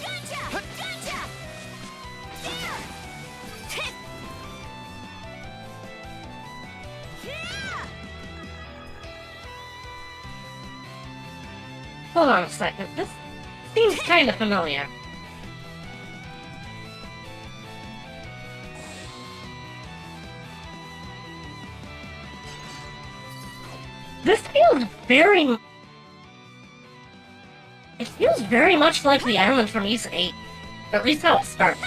Gotcha! Hold on a second, this seems kind of familiar. This feels very... It feels very much like the island from East 8. Or at least how it starts.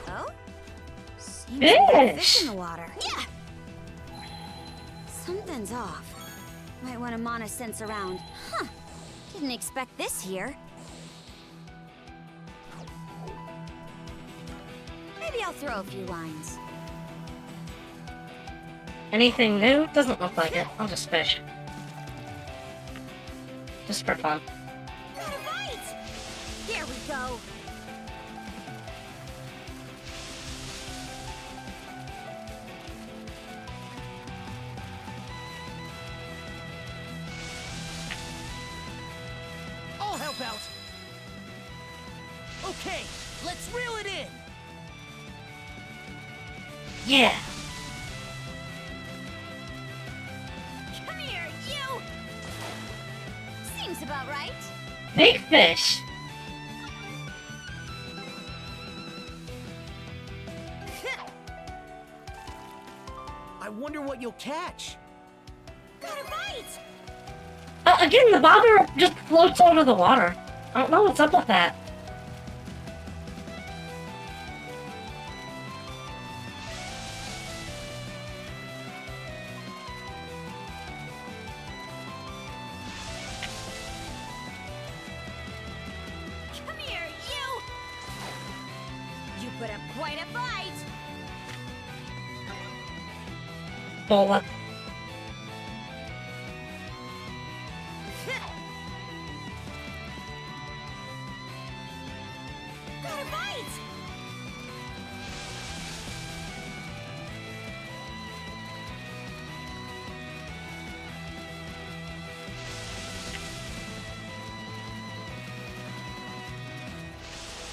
Oh? Seems like a fish Fish! in the water. Yeah! Something's off. Might want to mana sense around. Huh. Didn't expect this here. Maybe I'll throw a few lines. Anything new? Doesn't look like it. I'll just fish. Just for fun. Got a bite! Here we go. I'll help out! Okay, let's reel it in! Yeah! Come here, you! Seems about right. Big fish! wonder what you'll catch. Got a bite! Again, the bobber just floats over the water. I don't know what's up with that. Come here, you! You put up quite a fight! Bola. Got a bite!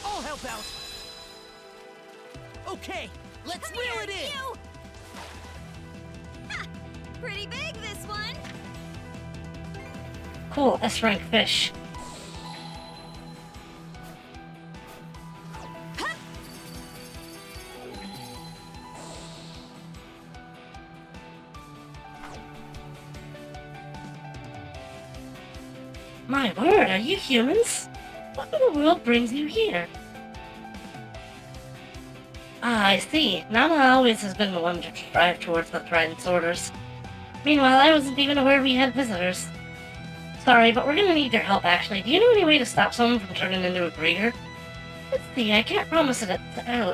I'll help out. Okay, let's Come reel here, it in. you! Ha! Pretty big, this one! Cool, S-rank fish. My word, are you humans? What in the world brings you here? Ah, I see. Nama always has been the one to strive towards the Trident's orders. Meanwhile, I wasn't even aware we had visitors. Sorry, but we're gonna need your help, actually. Do you know any way to stop someone from turning into a Grieger? Let's see, I can't promise it's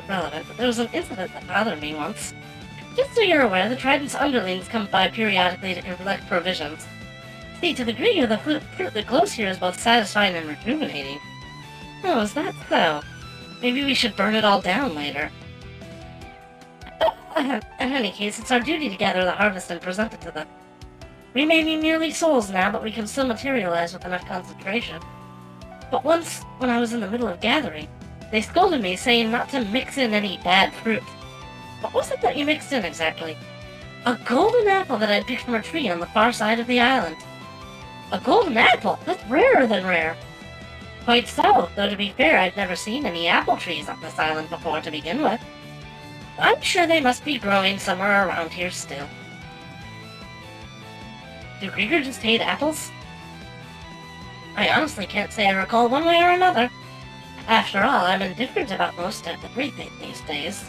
relevant, but there was an incident that bothered me once. Just so you're aware, the Trident's underlings come by periodically to collect provisions. See, to the Grieger, the fruit that glows here is both satisfying and rejuvenating. Oh, is that so? Maybe we should burn it all down later. In any case, it's our duty to gather the harvest and present it to them. We may be merely souls now, but we can still materialize with enough concentration. But once, when I was in the middle of gathering, they scolded me, saying not to mix in any bad fruit. What was it that you mixed in exactly? A golden apple that I'd picked from a tree on the far side of the island. A golden apple? That's rarer than rare. Quite so, though to be fair, I'd never seen any apple trees on this island before to begin with. I'm sure they must be growing somewhere around here still. Do Grieger just hate apples? I honestly can't say I recall one way or another. After all, I'm indifferent about most everything these days.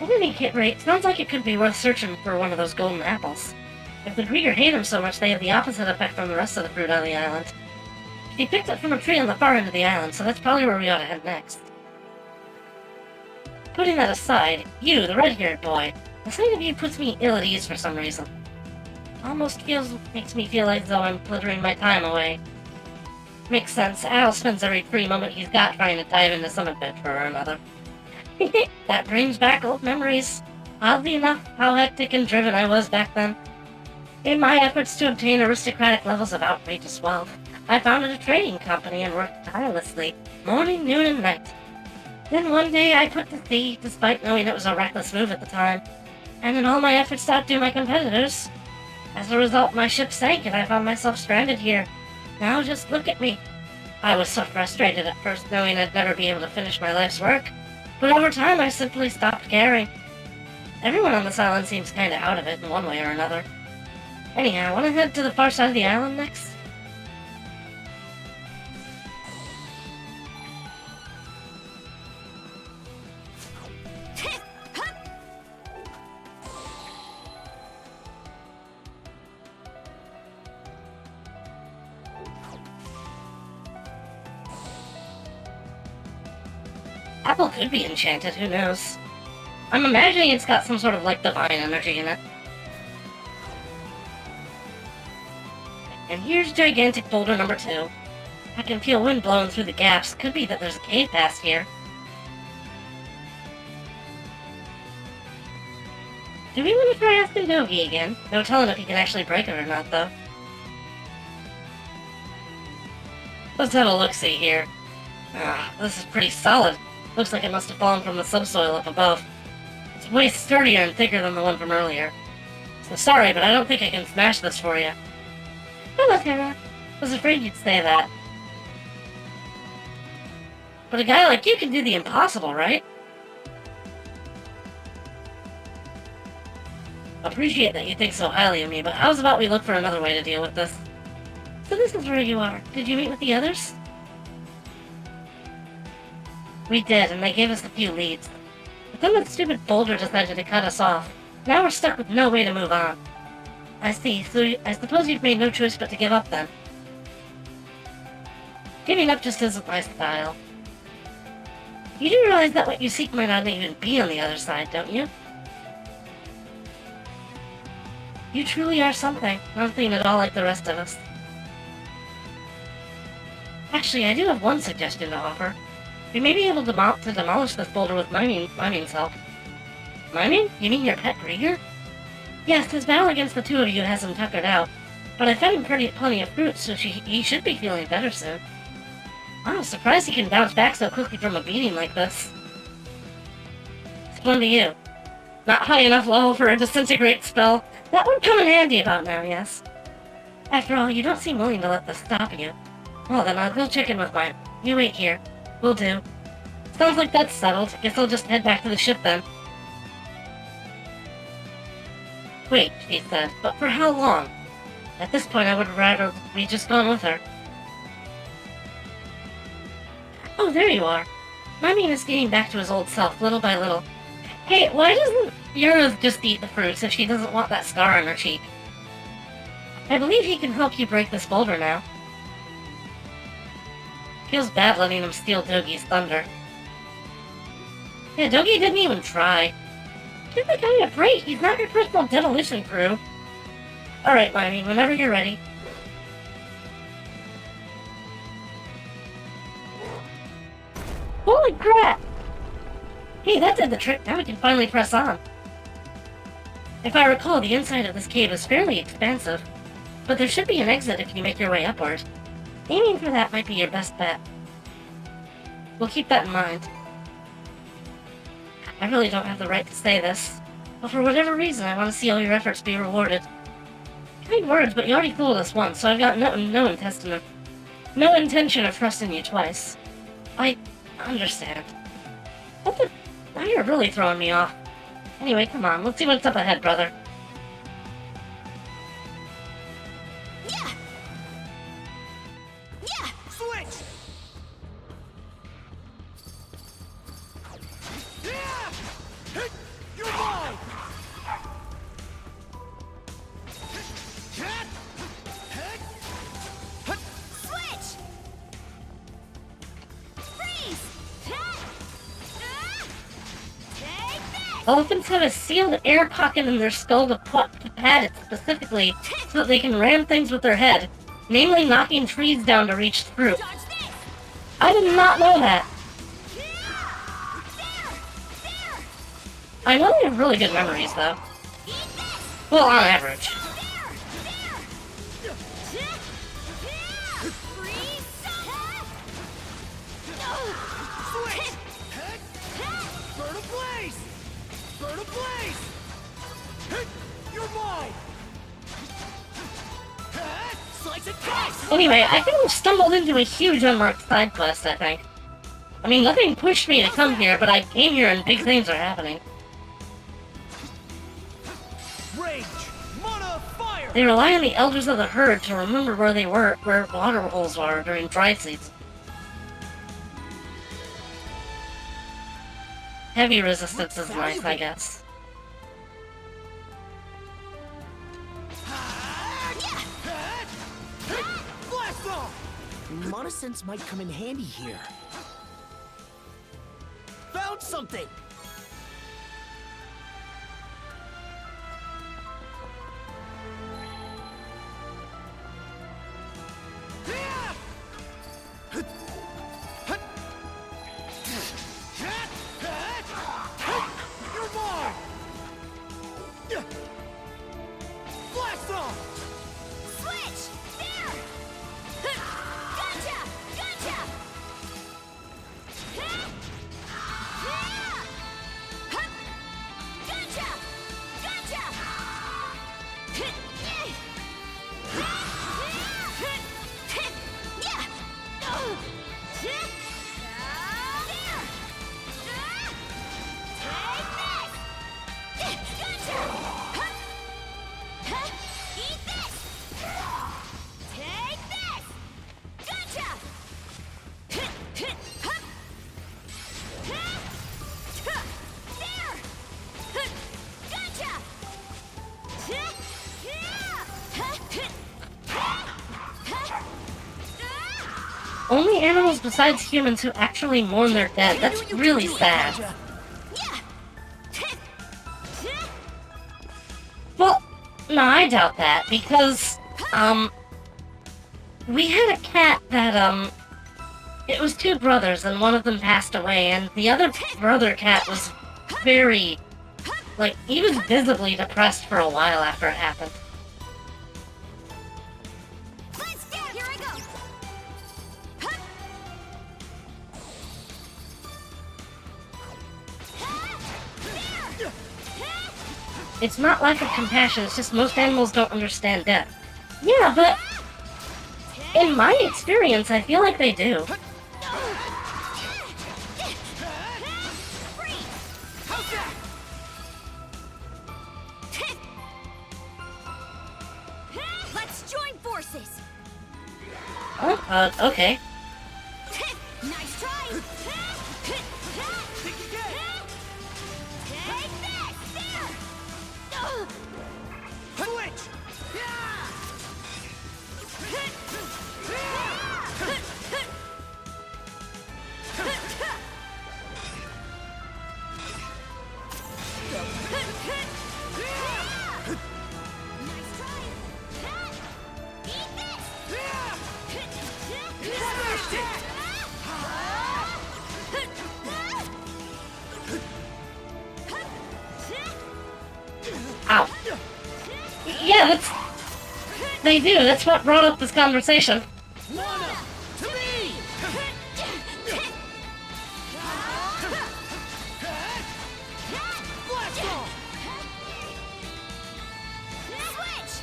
At any rate, sounds like it could be worth searching for one of those golden apples. If the Grieger hate them so much, they have the opposite effect from the rest of the fruit on the island. She picked it from a tree on the far end of the island, so that's probably where we ought to head next. Putting that aside, you, the red-haired boy, the sight of you puts me ill at ease for some reason. Almost makes me feel like though I'm glittering my time away. Makes sense, Al spends every free moment he's got trying to dive into some adventure or another. That brings back old memories. Oddly enough, how hectic and driven I was back then. In my efforts to obtain aristocratic levels of outrageous wealth, I founded a trading company and worked tirelessly, morning, noon, and night. Then one day I put to sea, despite knowing it was a reckless move at the time, and in all my efforts to outdo my competitors. As a result, my ship sank and I found myself stranded here. Now just look at me. I was so frustrated at first knowing I'd never be able to finish my life's work, but over time I simply stopped caring. Everyone on this island seems kinda out of it in one way or another. Anyhow, wanna head to the far side of the island next? Apple could be enchanted, who knows? I'm imagining it's got some sort of, like, divine energy in it. And here's gigantic boulder number 2. I can feel wind blowing through the gaps. Could be that there's a cave past here. Do we want to try asking Dogi again? No telling if he can actually break it or not, though. Let's have a look-see here. Ah, this is pretty solid. Looks like it must have fallen from the subsoil up above. It's way sturdier and thicker than the one from earlier. So sorry, but I don't think I can smash this for you. Hello, Tara. Was afraid you'd say that. But a guy like you can do the impossible, right? appreciate that you think so highly of me, but how's about we look for another way to deal with this? So this is where you are. Did you meet with the others? We did, and they gave us a few leads. But then that stupid boulder decided to cut us off. Now we're stuck with no way to move on. I see, so I suppose you've made no choice but to give up then. Giving up just isn't my style. You do realize that what you seek might not even be on the other side, don't you? You truly are something, nothing at all like the rest of us. Actually, I do have one suggestion to offer. We may be able to demolish this boulder with Miming's help. Miming? You mean your pet Grieger? Yes, his battle against the two of you has him tuckered out, but I fed him plenty of fruit, so he should be feeling better soon. I'm surprised he can bounce back so quickly from a beating like this. It's one to you. Not high enough level for a disintegrate spell. That would come in handy about now, yes. After all, you don't seem willing to let this stop you. Well then, I'll go check in with mine. You wait here. Will do. Sounds like that's settled. Guess I'll just head back to the ship then. Wait, she said, but for how long? At this point, I would rather we just gone with her. Oh, there you are. Miming is getting back to his old self, little by little. Hey, why doesn't Yura just eat the fruits if she doesn't want that scar on her cheek? I believe he can help you break this boulder now. Feels bad letting him steal Dogi's thunder. Yeah, Dogi didn't even try. Give the guy a break, he's not your personal demolition crew. Alright, Miming, whenever you're ready. Holy crap! Hey, that did the trick. Now we can finally press on. If I recall, the inside of this cave is fairly expansive, but there should be an exit if you make your way upward. Aiming for that might be your best bet. We'll keep that in mind. I really don't have the right to say this, but for whatever reason, I want to see all your efforts be rewarded. Kind words, but you already fooled us once, so I've got no intention of trusting you twice. I understand. Now you're really throwing me off. Anyway, come on, let's see what's up ahead, brother. Yeah! Yeah! Switch! Yeah! Hit! You're mine! Hit! Hit! Hit! Switch! Freeze! Take this! Elephants have a sealed air pocket in their skull to pad it specifically so that they can ram things with their head, namely knocking trees down to reach through. Dodge this! I did not know that. There! I know they have really good memories, though. Eat this! Well, on average. Freeze! Switch! Hit! Burn a blaze! Burn a blaze! Hit! You're mine! Hit! Slice and dice! Anyway, I think we've stumbled into a huge unmarked side quest, I think. I mean, nothing pushed me to come here, but I came here and big things are happening. Rage! Mana fire! They rely on the elders of the herd to remember where water holes are during dry season. Heavy resistance is nice, I guess. Blast off! Mana sense might come in handy here. Found something! You're mine! Blast off! Switch! There! Gotcha! Gotcha! any animals besides humans who actually mourn their dead. That's really sad. Well, no, I doubt that, because, we had a cat that, it was two brothers, and one of them passed away, and the other brother cat was very, like, he was visibly depressed for a while after it happened. Let's go! Here I go! It's not lack of compassion, it's just most animals don't understand death. Yeah, but in my experience, I feel like they do. Let's join forces! Oh, okay. Nice try! Take this! There! Switch! Nice try! Eat this! Smashed it! Ow. Yeah, that's... They do, that's what brought up this conversation. Mana! To me! Blast off! Switch!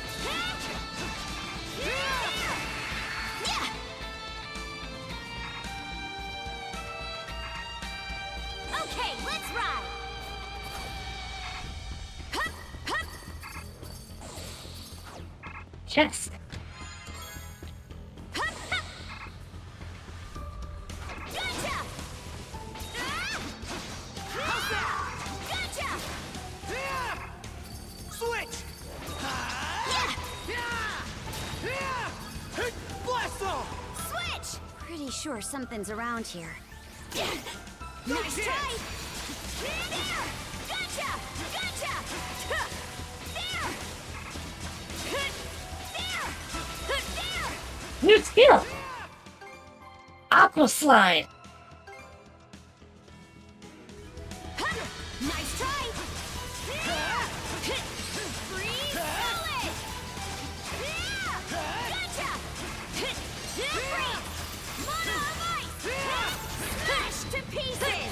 Okay, let's ride! Chest. Gotcha! Gotcha! Switch! Blast off! Switch! Pretty sure something's around here. Nice try! There! Gotcha! Gotcha! There! There! New skill! Aqua Slide! Nice try! Freeze solid! Gotcha! Freeze! Mana of ice! Smash to pieces!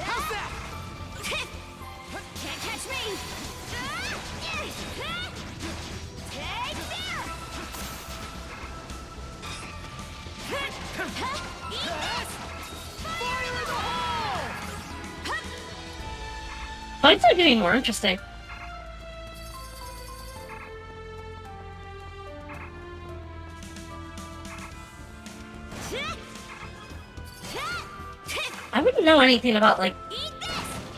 How's that? Can't catch me! Take there! Eat this! Fire in the hole! Fights are getting more interesting. I wouldn't know anything about, like... Eat this!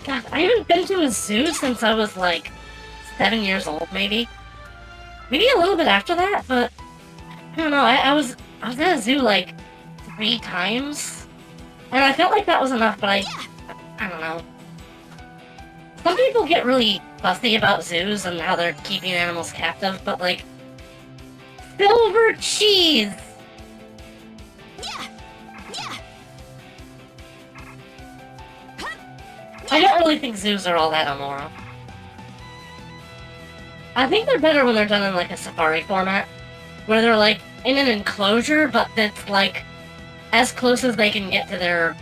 God, I haven't been to a zoo since I was, like, 7 years old, maybe. Maybe a little bit after that, but... I don't know, I was at a zoo, like, 3 times. And I felt like that was enough, but I don't know. Some people get really fussy about zoos and how they're keeping animals captive, but, like... Silver cheese! I don't really think zoos are all that immoral. I think they're better when they're done in, like, a safari format. Where they're, like, in an enclosure, but that's, like, as close as they can get to their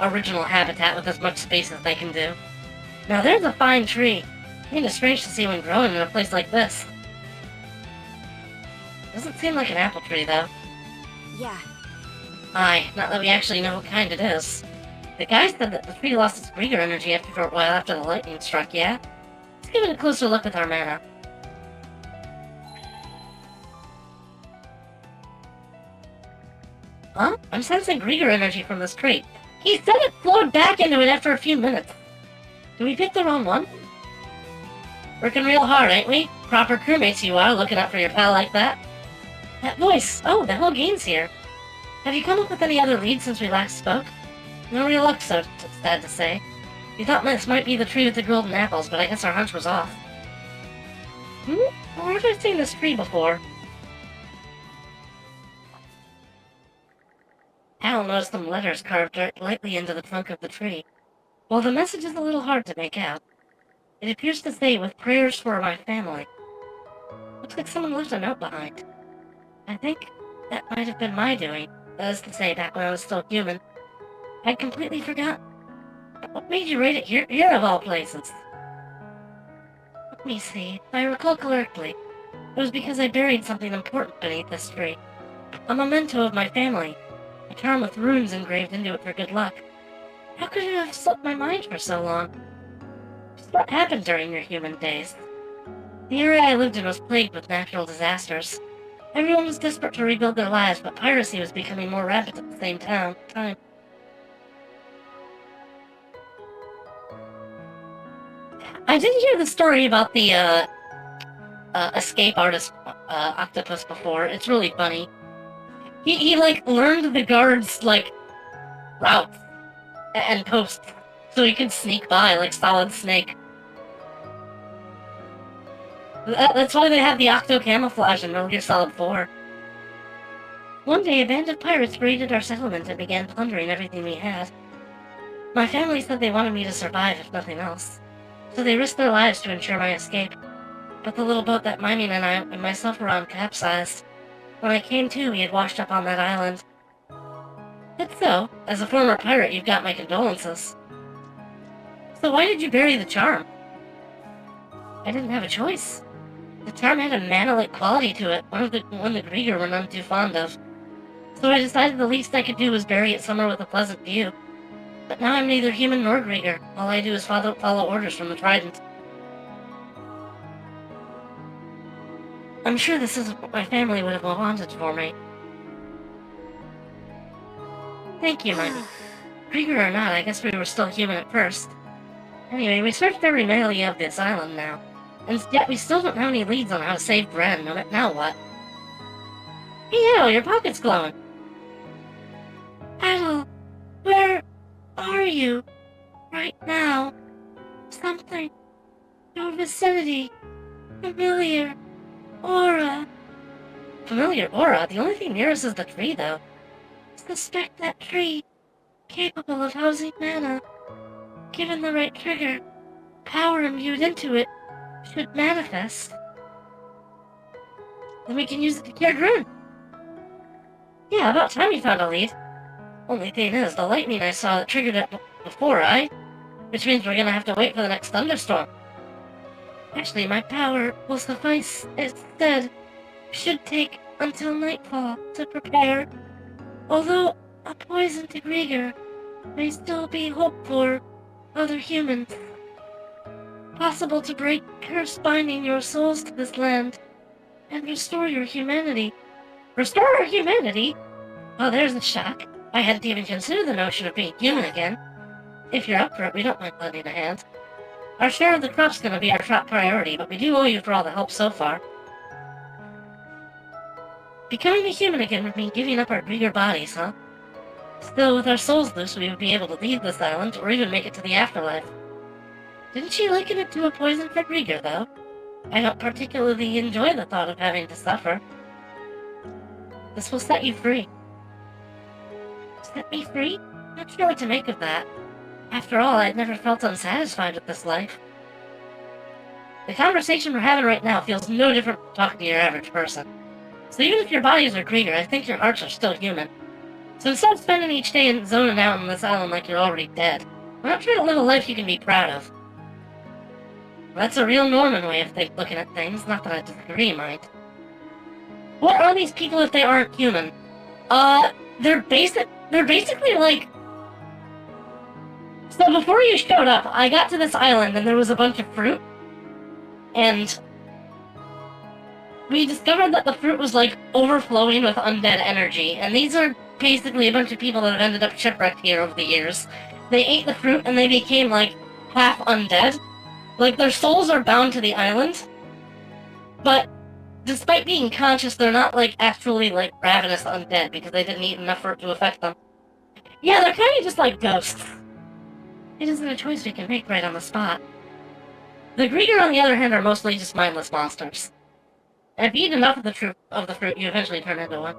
original habitat with as much space as they can do. Now, there's a fine tree. Kinda strange to see one growing in a place like this. Doesn't seem like an apple tree, though. Yeah. Aye, not that we actually know what kind it is. The guy said that the tree lost its Grieger energy after a short while after the lightning struck, yeah? Let's give it a closer look with our mana. Huh? I'm sensing Grieger energy from this tree. He said it flowed back into it after a few minutes. Did we pick the wrong one? Working real hard, ain't we? proper crewmates you are, looking out for your pal like that. That voice! Oh, the whole gang's here. Have you come up with any other leads since we last spoke? No real luck, so sad to say. We thought this might be the tree with the golden apples, but I guess our hunch was off. Where have I seen this tree before? Hal noticed some letters carved lightly into the trunk of the tree. While the message is a little hard to make out, it appears to say, with prayers for my family. Looks like someone left a note behind. I think that might have been my doing, that is to say, back when I was still human. I'd completely forgotten. What made you write it here of all places? Let me see. If I recall correctly, it was because I buried something important beneath this tree. A memento of my family. A charm with runes engraved into it for good luck. How could it have slipped my mind for so long? Just what happened during your human days? The area I lived in was plagued with natural disasters. Everyone was desperate to rebuild their lives, but piracy was becoming more rampant at the same time. I did hear the story about the escape artist octopus before. It's really funny. He like learned the guards like routes and posts so he could sneak by like Solid Snake. That's why they have the octo camouflage in Metal Gear Solid 4. One day, a band of pirates raided our settlement and began plundering everything we had. My family said they wanted me to survive, if nothing else, so they risked their lives to ensure my escape. But the little boat that Miming and I and myself were on capsized. When I came to, we had washed up on that island. That's so. As a former pirate, you've got my condolences. So why did you bury the charm? I didn't have a choice. The charm had a mana-like quality to it, one the Grieger were none too fond of. So I decided the least I could do was bury it somewhere with a pleasant view. But now I'm neither human nor Grieger. All I do is follow orders from the Trident. I'm sure this isn't what my family would have wanted for me. Thank you, Miming. Grieger or not, I guess we were still human at first. Anyway, we searched every melee of this island now. And yet we still don't have any leads on how to save Bren. Now what? Hey, Adel, your pocket's glowing. Adel, where are you? Right now. Something. Your vicinity. Familiar. Aura. Familiar aura? The only thing near us is the tree, though. Suspect that tree. Capable of housing mana. Given the right trigger, power imbued into it should manifest. Then we can use it to cure Grun. Yeah, about time you found a lead. Only thing is, the lightning I saw that triggered it before, right? Which means we're gonna have to wait for the next thunderstorm. Actually, my power will suffice. Instead, should take until nightfall to prepare. Although a poison to Grieger may still be hoped for other humans. Possible to break curse binding your souls to this land and restore your humanity. Restore our humanity? Oh, there's a shock. I hadn't even considered the notion of being human again. If you're up for it, we don't mind lending a hand. Our share of the crop's gonna be our top priority, but we do owe you for all the help so far. Becoming a human again would mean giving up our Grieger bodies, huh? Still, with our souls loose, we would be able to leave this island, or even make it to the afterlife. Didn't she liken it to a poison for Grieger, though? I don't particularly enjoy the thought of having to suffer. This will set you free. Set me free? Not sure what to make of that. After all, I'd never felt unsatisfied with this life. The conversation we're having right now feels no different from talking to your average person. So even if your bodies are Grieger, I think your hearts are still human. So instead of spending each day and zoning out on this island like you're already dead, why not try to live a life you can be proud of? That's a real Norman way of looking at things, not that I disagree, mind. What are these people if they aren't human? They're basically like... So before you showed up, I got to this island and there was a bunch of fruit. And we discovered that the fruit was like overflowing with undead energy. And these are basically a bunch of people that have ended up shipwrecked here over the years. They ate the fruit and they became like half undead. Like their souls are bound to the island. But despite being conscious, they're not, like, actually, like, ravenous undead because they didn't eat enough for it to affect them. Yeah, they're kind of just like ghosts. It isn't a choice we can make right on the spot. The Grieger, on the other hand, are mostly just mindless monsters. And if you eat enough of the fruit, you eventually turn into one.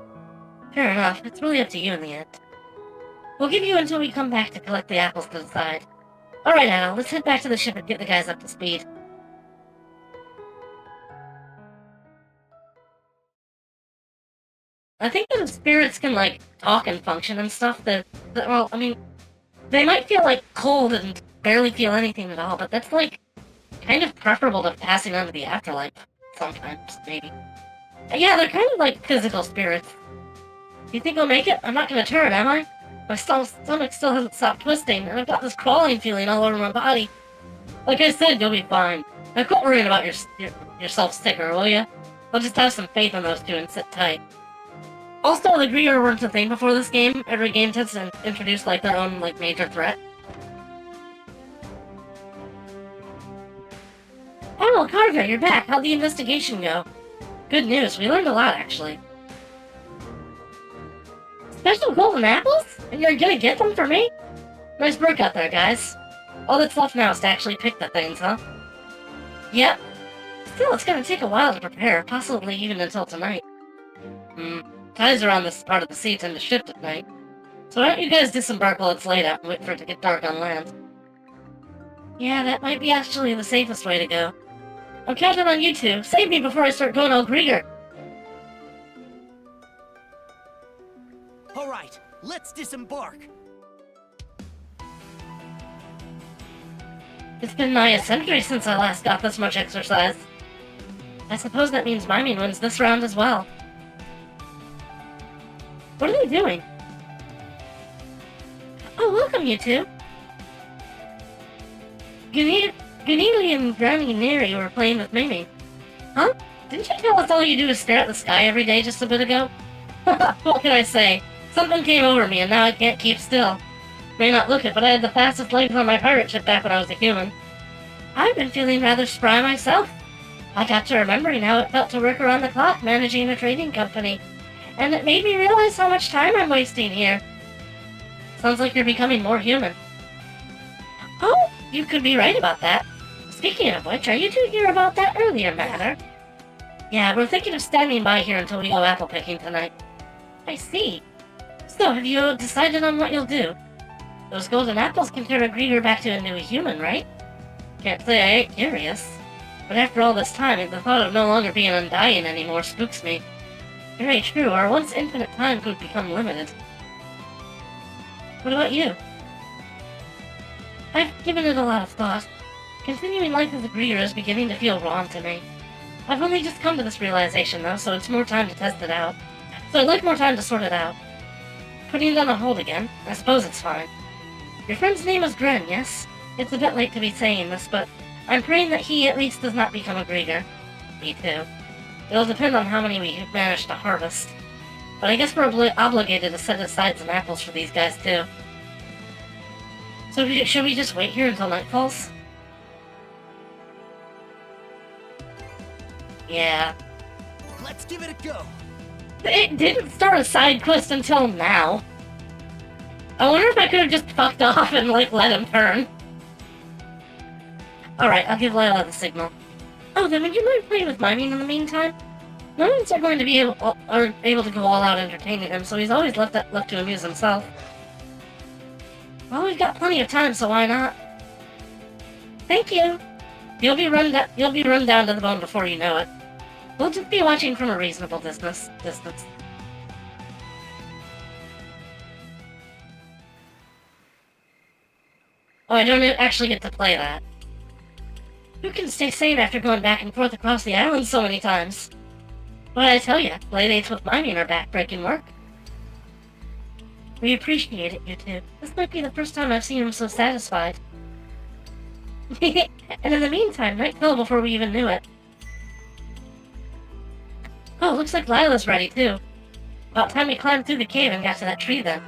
Fair enough, it's really up to you in the end. We'll give you until we come back to collect the apples to decide. Alright, Anna, let's head back to the ship and get the guys up to speed. I think that if spirits can, like, talk and function and stuff, well, I mean, they might feel, like, cold and barely feel anything at all, but that's, like, kind of preferable to passing on to the afterlife. Sometimes, maybe. Yeah, they're kind of like physical spirits. You think I'll make it? I'm not gonna turn, am I? My stomach still hasn't stopped twisting, and I've got this crawling feeling all over my body. Like I said, you'll be fine. Now quit worrying about yourself sicker, will ya? I'll just have some faith in those two and sit tight. Also, the Grieger weren't a thing before this game. Every game tends to introduce, like, their own, like, major threat. Oh, Carver, you're back. How'd the investigation go? Good news. We learned a lot, actually. Special golden apples? And you're gonna get them for me? Nice work out there, guys. All that's left now is to actually pick the things, huh? Yep. Still, it's gonna take a while to prepare, possibly even until tonight. Tides around this part of the sea tend to shift at night. So why don't you guys disembark while it's light out and wait for it to get dark on land? Yeah, that might be actually the safest way to go. I'm counting on you two. Save me before I start going all Grieger. Alright, let's disembark. It's been nigh a century since I last got this much exercise. I suppose that means Miming wins this round as well. What are they doing? Oh, welcome, you two. Ganili and Granny Neri were playing with Mimi. Huh? Didn't you tell us all you do is stare at the sky every day just a bit ago? What can I say? Something came over me and now I can't keep still. May not look it, but I had the fastest legs on my pirate ship back when I was a human. I've been feeling rather spry myself. I got to remembering how it felt to work around the clock managing a trading company. And it made me realize how much time I'm wasting here. Sounds like you're becoming more human. Oh, you could be right about that. Speaking of which, are you two here about that earlier matter? Yeah, we're thinking of standing by here until we go apple picking tonight. I see. So, have you decided on what you'll do? Those golden apples can turn a Grieger back into a human, right? Can't say I ain't curious. But after all this time, the thought of no longer being undying anymore spooks me. Very true, our once infinite time could become limited. What about you? I've given it a lot of thought. Continuing life as a Grieger is beginning to feel wrong to me. I've only just come to this realization, though, so it's more time to test it out. So I'd like more time to sort it out. Putting it on a hold again, I suppose it's fine. Your friend's name is Gren, yes? It's a bit late to be saying this, but I'm praying that he at least does not become a Grieger. Me too. It'll depend on how many we manage to harvest. But I guess we're obligated to set aside some apples for these guys, too. So should we just wait here until night falls? Yeah. Let's give it a go. It didn't start a side quest until now. I wonder if I could have just fucked off and, like, let him turn. Alright, I'll give Lila the signal. Oh, then would you mind playing with Miming in the meantime? No one's going to be able to go all out entertaining him, so he's always left to amuse himself. Well, we've got plenty of time, so why not? Thank you. You'll be run down to the bone before you know it. We'll just be watching from a reasonable distance. Oh, I don't actually get to play that. Who can stay sane after going back and forth across the island so many times? What I tell you, playdates with Miming are backbreaking work. We appreciate it, you two. This might be the first time I've seen him so satisfied. And in the meantime, night fell before we even knew it. Oh, looks like Lila's ready, too. About time we climbed through the cave and got to that tree, then.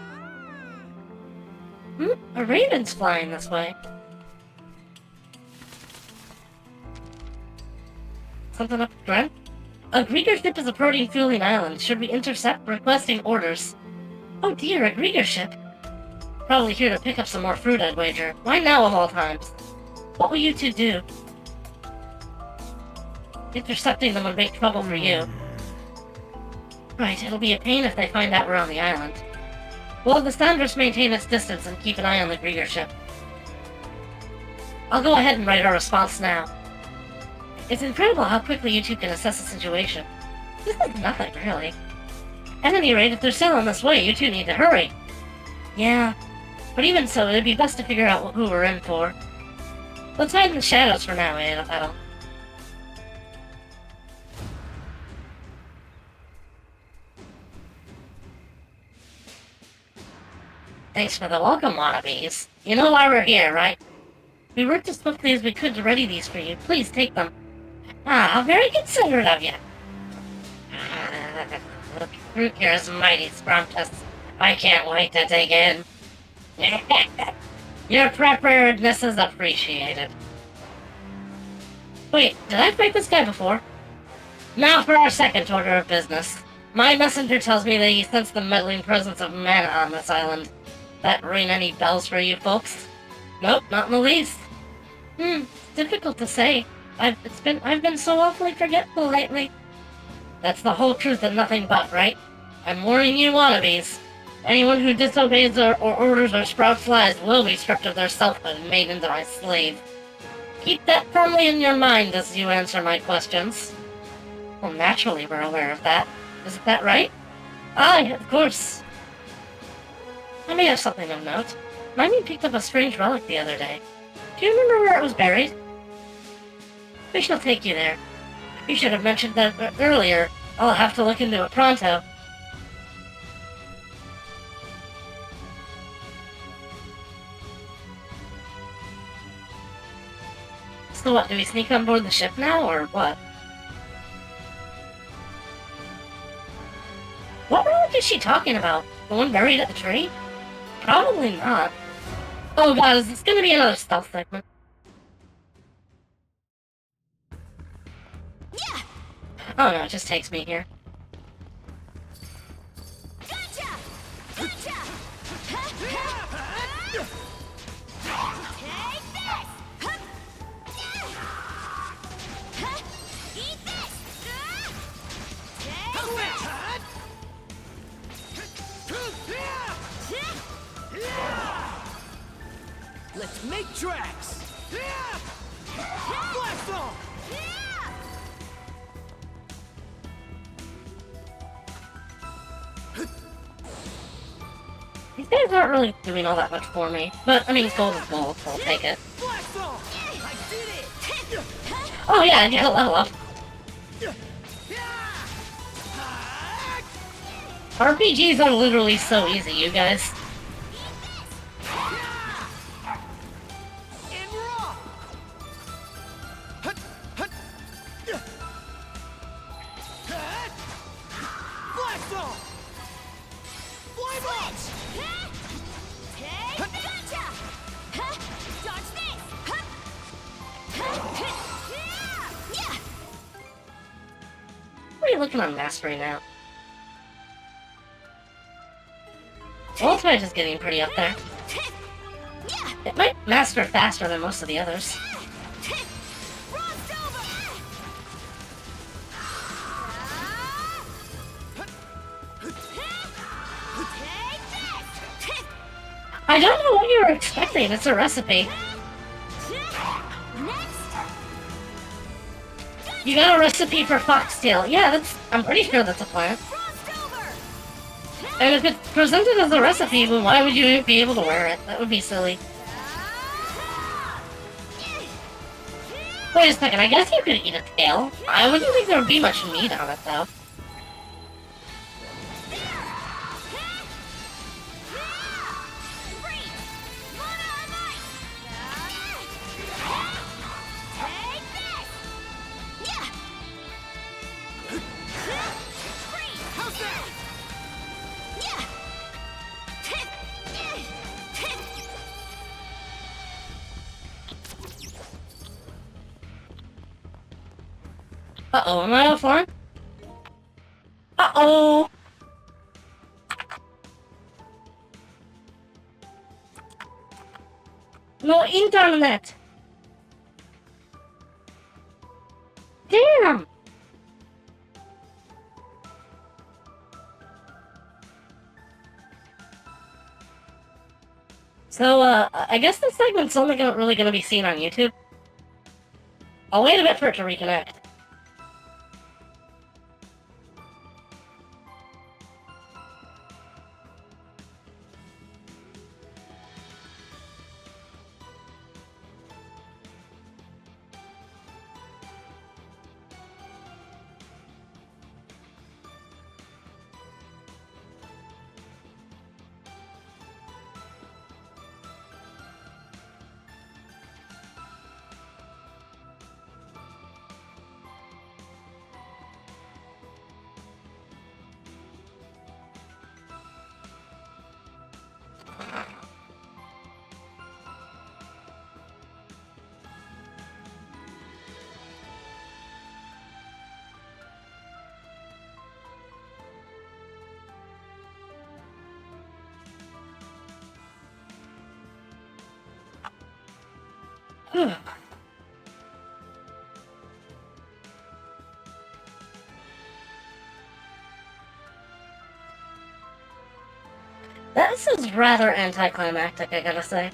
A raven's flying this way. Something up with Gren? A Grieger ship is approaching Fueling Island. Should we intercept? Requesting orders. Oh dear, a Grieger ship. Probably here to pick up some more fruit, I'd wager. Why now of all times? What will you two do? Intercepting them would make trouble for you. Right, it'll be a pain if they find out we're on the island. Will the Sanders maintain its distance and keep an eye on the Grieger ship? I'll go ahead and write our response now. It's incredible how quickly you two can assess the situation. This is nothing, really. At any rate, if they're sailing this way, you two need to hurry. Yeah, but even so, it'd be best to figure out who we're in for. Let's hide in the shadows for now, Edel. Thanks for the welcome, wannabes. You know why we're here, right? We worked as swiftly as we could to ready these for you. Please take them. Ah, how very considerate of you. The fruit here is mighty scrumptious. I can't wait to dig in. Your preparedness is appreciated. Wait, did I fight this guy before? Now for our second order of business. My messenger tells me that he sensed the meddling presence of mana on this island. That ring any bells for you folks? Nope, not in the least. Difficult to say. I've been so awfully forgetful lately. That's the whole truth and nothing but, right? I'm warning you, wannabes. Anyone who disobeys or orders or sprouts lies will be stripped of their selfhood and made into my slave. Keep that firmly in your mind as you answer my questions. Well, naturally we're aware of that. Isn't that right? Aye, of course. I may have something of note. Mimey picked up a strange relic the other day. Do you remember where it was buried? We shall take you there. You should have mentioned that earlier. I'll have to look into it pronto. So what, do we sneak on board the ship now, or what? What relic is she talking about? The one buried at the tree? Probably not. Oh god, is this gonna be another stealth segment? Yeah. Oh no, it just takes me here. Gotcha. Gotcha. Take this. Eat this. Let's make tracks! Blast off! These guys aren't really doing all that much for me. But, I mean, gold is gold, so I'll take it. Blast off! I did it! Oh yeah, and you had a level up. RPGs are literally so easy, you guys. In raw! Blast off! Flame off! Take gotcha. Dodge this. Yeah. What are you looking on mastery now? Ultimate is getting pretty up there. It might master faster than most of the others. I don't know what you were expecting. It's a recipe. You got a recipe for foxtail. Yeah, I'm pretty sure that's a plant. And if it's presented as a recipe, then why would you be able to wear it? That would be silly. Wait a second, I guess you could eat a tail. I wouldn't think there would be much meat on it, though. Uh-oh, am I offline? Uh-oh! No internet! Damn! So, I guess this segment's only really gonna be seen on YouTube. I'll wait a bit for it to reconnect. This is rather anticlimactic, I gotta say.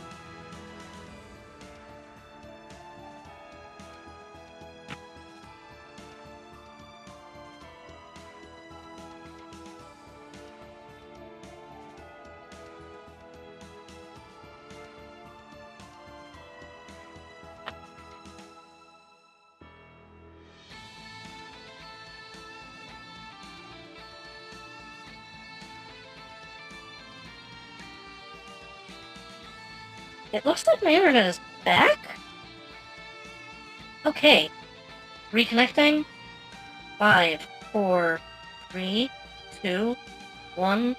It looks like my internet is back? Okay. Reconnecting. 5, 4, 3, 2, 1.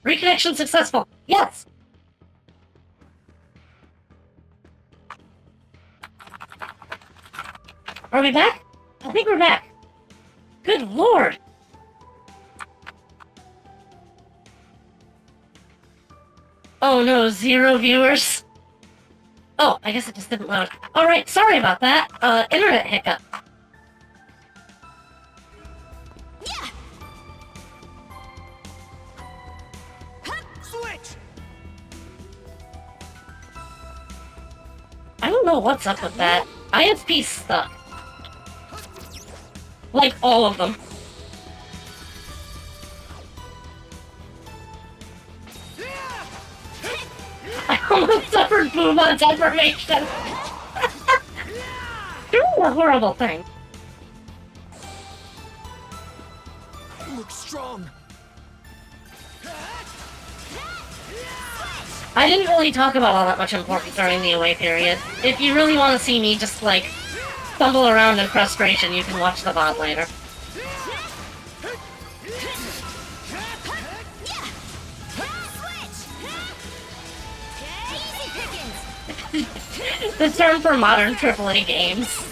Reconnection successful! Yes! Are we back? I think we're back. Good lord! Oh no, 0 viewers? Oh, I guess it just didn't load. Alright, sorry about that. Internet hiccup. Yeah. Switch. I don't know what's up with that. ISP's stuck. Like all of them. I almost suffered Boomon deformation. Doing a horrible thing. You look strong. I didn't really talk about all that much importance during the away period. If you really want to see me just, like, stumble around in frustration, you can watch the VOD later. The term for modern AAA games.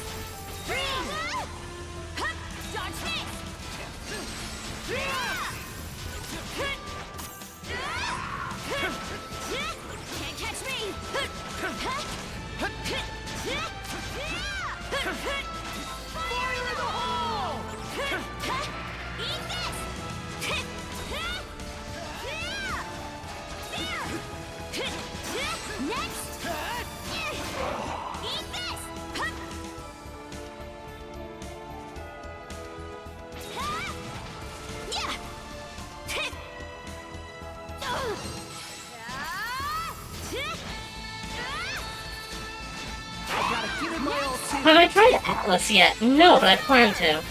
Have I tried Atlas yet? No, but I plan to.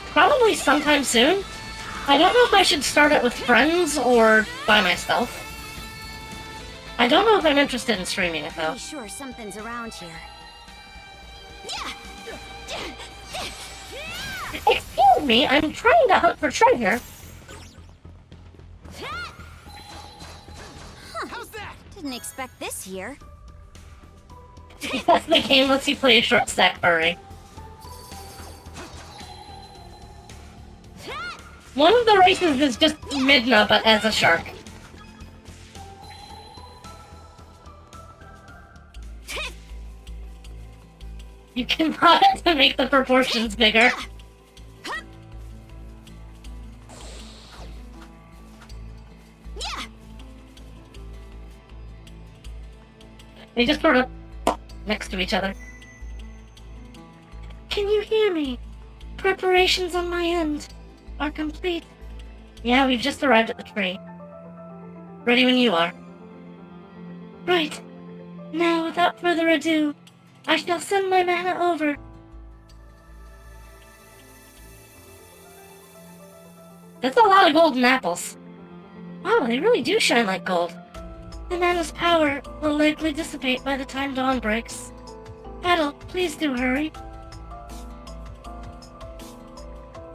Probably sometime soon. I don't know if I should start it with friends or by myself. I don't know if I'm interested in streaming it though. Pretty sure something's around here. Excuse me, I'm trying to hunt for treasure. How's that? Didn't expect this here. Because the game lets you play a short stack furry. One of the races is just Midna, but as a shark. You can mod it to make the proportions bigger. They just sort of next to each other. Can you hear me? Preparations on my end are complete. Yeah, we've just arrived at the tree. Ready when you are. Right. Now, without further ado, I shall send my mana over. That's a lot of golden apples. Wow, they really do shine like gold. The mana's power will likely dissipate by the time dawn breaks. Adel, please do hurry.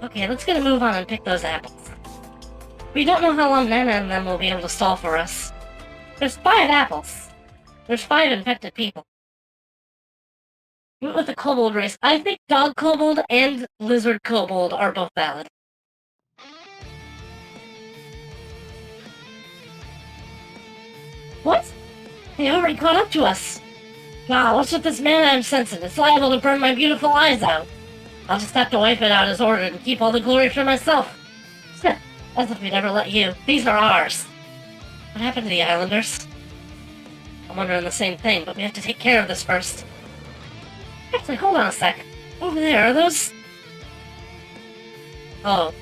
Okay, let's get a move on and pick those apples. We don't know how long Nana and them will be able to stall for us. There's 5 apples. There's 5 infected people. Went with the kobold race. I think dog kobold and lizard kobold are both valid. What? They already caught up to us. God, what's with this mana I'm sensing? It's liable to burn my beautiful eyes out. I'll just have to wipe it out as ordered and keep all the glory for myself. As if we'd ever let you. These are ours. What happened to the islanders? I'm wondering the same thing, but we have to take care of this first. Actually, hold on a sec. Over there, are those... Oh.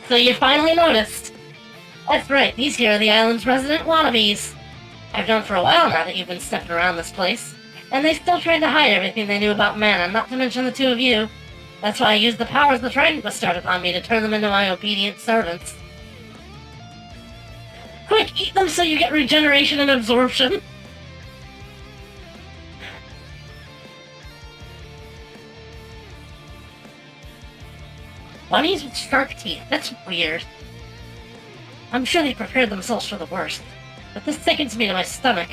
So you finally noticed. That's right, these here are the island's resident wannabes. I've known for a while now that you've been sniffing around this place, and they still tried to hide everything they knew about mana, not to mention the 2 of you. That's why I used the powers the Trident bestowed upon me to turn them into my obedient servants. Quick, eat them so you get regeneration and absorption! Bunnies with shark teeth, that's weird. I'm sure they prepared themselves for the worst, but this sickens me to my stomach.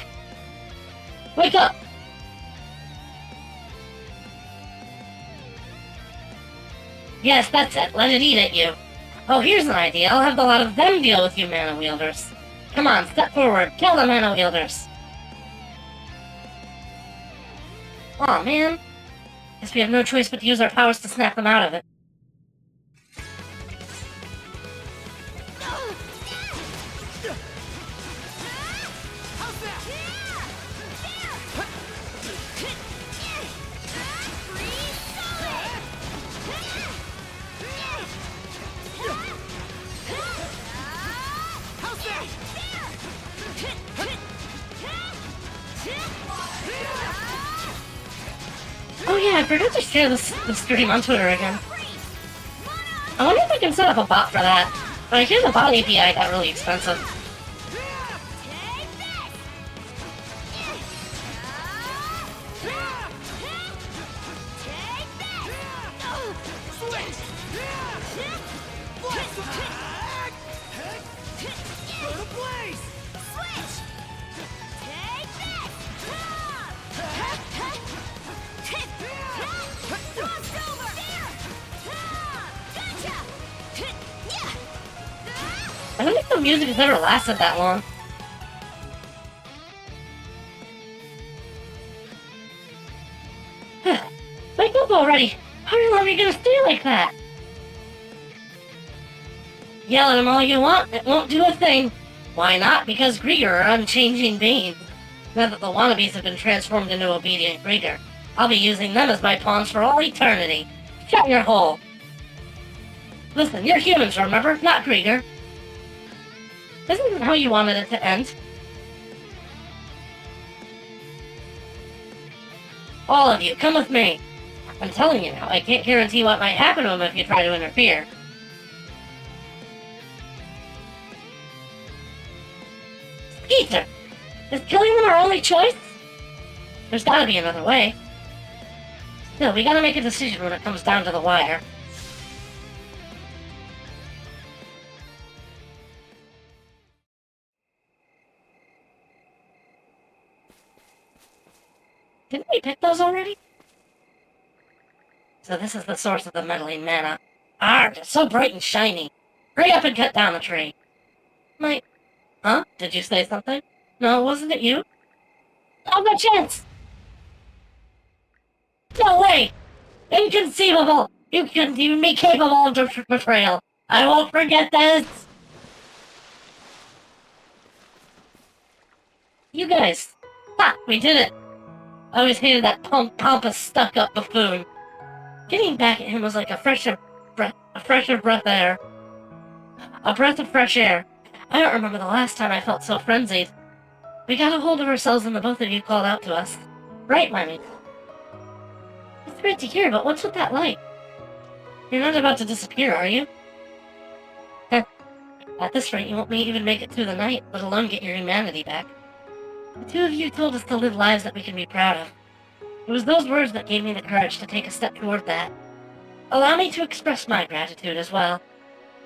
Wake up! Yes, that's it. Let it eat at you. Oh, here's an idea. I'll have a lot of them deal with you mana wielders. Come on, step forward. Kill the mana wielders. Aw, man. Guess we have no choice but to use our powers to snap them out of it. Oh yeah, I forgot to share the stream on Twitter again. I wonder if I can set up a bot for that. But I hear the bot API got really expensive. I don't think the music has ever lasted that long. Wake up already! How long are you gonna stay like that? Yell at him all you want, it won't do a thing. Why not? Because Grieger are unchanging beings. Now that the wannabes have been transformed into obedient Grieger, I'll be using them as my pawns for all eternity. Shut your hole! Listen, you're humans, remember? Not Grieger. Isn't that how you wanted it to end? All of you, come with me. I'm telling you now, I can't guarantee what might happen to him if you try to interfere. Skeeter! Is killing them our only choice? There's gotta be another way. Still, we gotta make a decision when it comes down to the wire. Didn't we pick those already? So this is the source of the meddling mana. Arg, it's so bright and shiny. Hurry up and cut down the tree. Huh? Did you say something? No, wasn't it you? Oh, no chance! No way! Inconceivable! You couldn't even be capable of betrayal. I won't forget this! You guys! Ha! We did it! I always hated that pompous, stuck-up buffoon. Getting back at him was like a breath of air. A breath of fresh air. I don't remember the last time I felt so frenzied. We got a hold of ourselves and the both of you called out to us. Right, Mimey? It's great to hear, but what's with that light? You're not about to disappear, are you? At this rate, you won't even make it through the night, let alone get your humanity back. The two of you told us to live lives that we can be proud of. It was those words that gave me the courage to take a step toward that. Allow me to express my gratitude as well.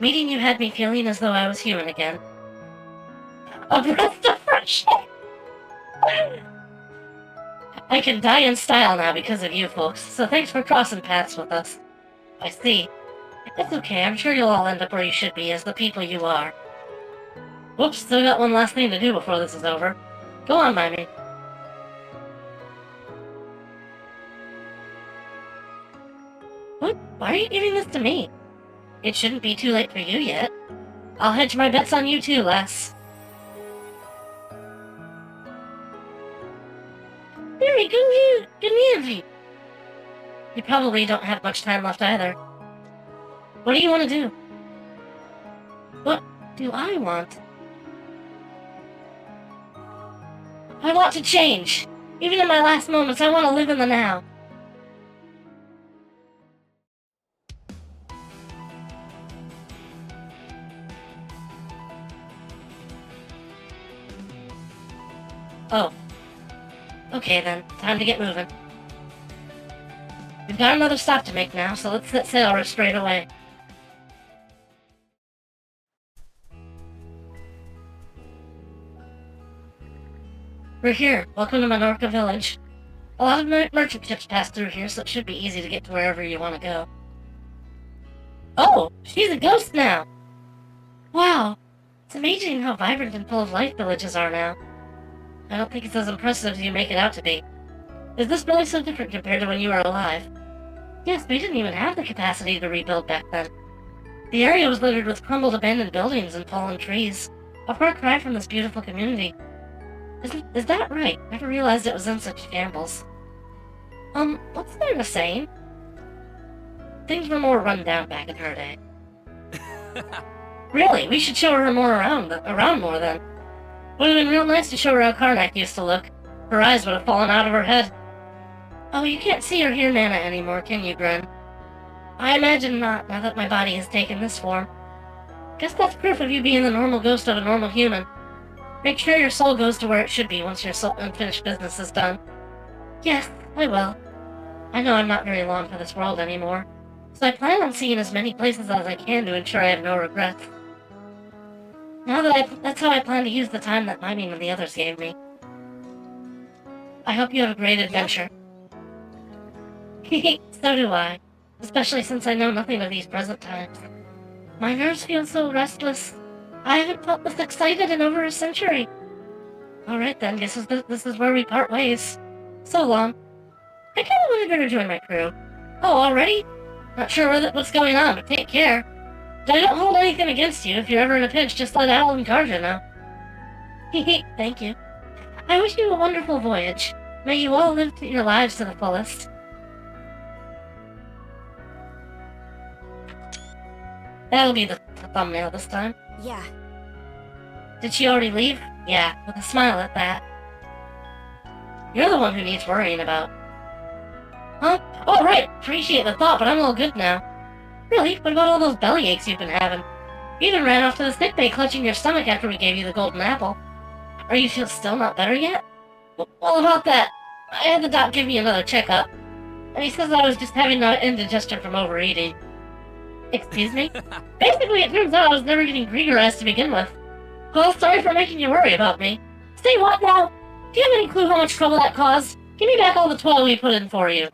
Meeting you had me feeling as though I was human again. A breath of fresh air! I can die in style now because of you folks, so thanks for crossing paths with us. I see. It's okay, I'm sure you'll all end up where you should be as the people you are. Whoops, still got one last thing to do before this is over. Go on, Mimey. What? Why are you giving this to me? It shouldn't be too late for you yet. I'll hedge my bets on you too, lass. Very good news. You probably don't have much time left either. What do you want to do? What do I want? I want to change. Even in my last moments, I want to live in the now. Oh. Okay then, time to get moving. We've got another stop to make now, so let's set sail straight away. We're here. Welcome to Minorca Village. A lot of merchant ships pass through here, so it should be easy to get to wherever you want to go. Oh, she's a ghost now! Wow, it's amazing how vibrant and full of life villages are now. I don't think it's as impressive as you make it out to be. Is this really so different compared to when you were alive? Yes, we didn't even have the capacity to rebuild back then. The area was littered with crumbled abandoned buildings and fallen trees. A far cry from this beautiful community. Is that right? Never realized it was in such shambles. What's there to say? Things were more run down back in her day. Really, we should show her more around more then. Would have been real nice to show her how Karnak used to look. Her eyes would have fallen out of her head. Oh, you can't see or hear Nana anymore, can you, Gren? I imagine not, now that my body has taken this form. Guess that's proof of you being the normal ghost of a normal human. Make sure your soul goes to where it should be once your unfinished business is done. Yes, I will. I know I'm not very long for this world anymore, so I plan on seeing as many places as I can to ensure I have no regrets. That's how I plan to use the time that Mimey and the others gave me. I hope you have a great adventure. So do I, especially since I know nothing of these present times. My nerves feel so restless. I haven't felt this excited in over a century. Alright then, this is where we part ways. So long. I kinda want to better join my crew. Oh, already? Not sure what's going on, but take care. I don't hold anything against you. If you're ever in a pinch, just let Al and Karja know. Thank you. I wish you a wonderful voyage. May you all live your lives to the fullest. That'll be the thumbnail this time. Yeah. Did she already leave? Yeah, with a smile at that. You're the one who needs worrying about. Huh? Oh, right! Appreciate the thought, but I'm all good now. Really? What about all those belly aches you've been having? You even ran off to the sick bay clutching your stomach after we gave you the golden apple. Are you still not better yet? Well, about that, I had the doc give me another checkup, and he says I was just having an indigestion from overeating. Excuse me? Basically, it turns out I was never getting Griegerized to begin with. Well, sorry for making you worry about me. Say what now? Do you have any clue how much trouble that caused? Give me back all the toil we put in for you.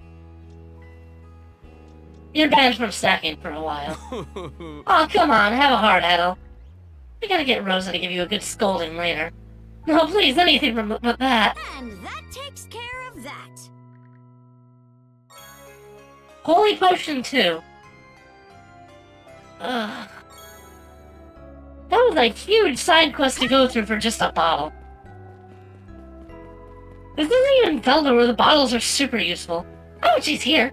You're banned from stacking for a while. Oh, come on, have a heart, Edel. We gotta get Rosa to give you a good scolding later. No, please, anything but that. And that takes care of that. Holy Potion 2. Ugh. That was a huge side quest to go through for just a bottle. This isn't even Zelda where the bottles are super useful. Oh, she's here.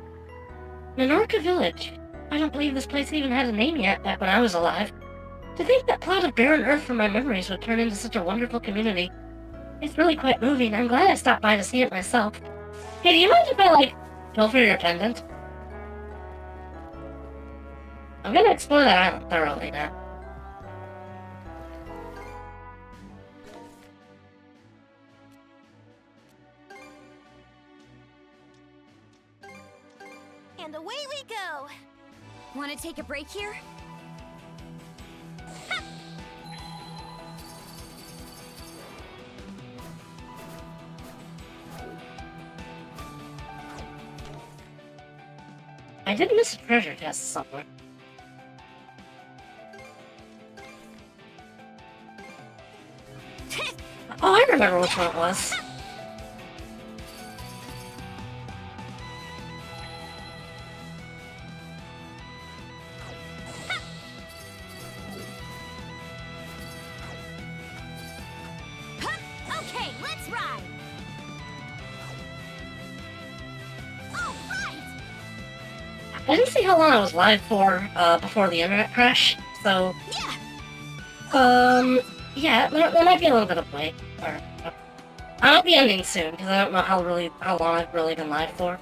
Minorca Village. I don't believe this place even had a name yet back when I was alive. To think that plot of barren earth from my memories would turn into such a wonderful community. It's really quite moving. I'm glad I stopped by to see it myself. Hey, do you mind if I, pilfer your pendant? I'm gonna explore that island thoroughly now. And away we go. Want to take a break here? I did miss a treasure chest somewhere. Oh, I remember which one it was. Okay, let's ride. All right. I didn't see how long I was live for before the internet crash, so yeah, there might be a little bit of wait. Or I might be ending soon because I don't know how long I've really been live for.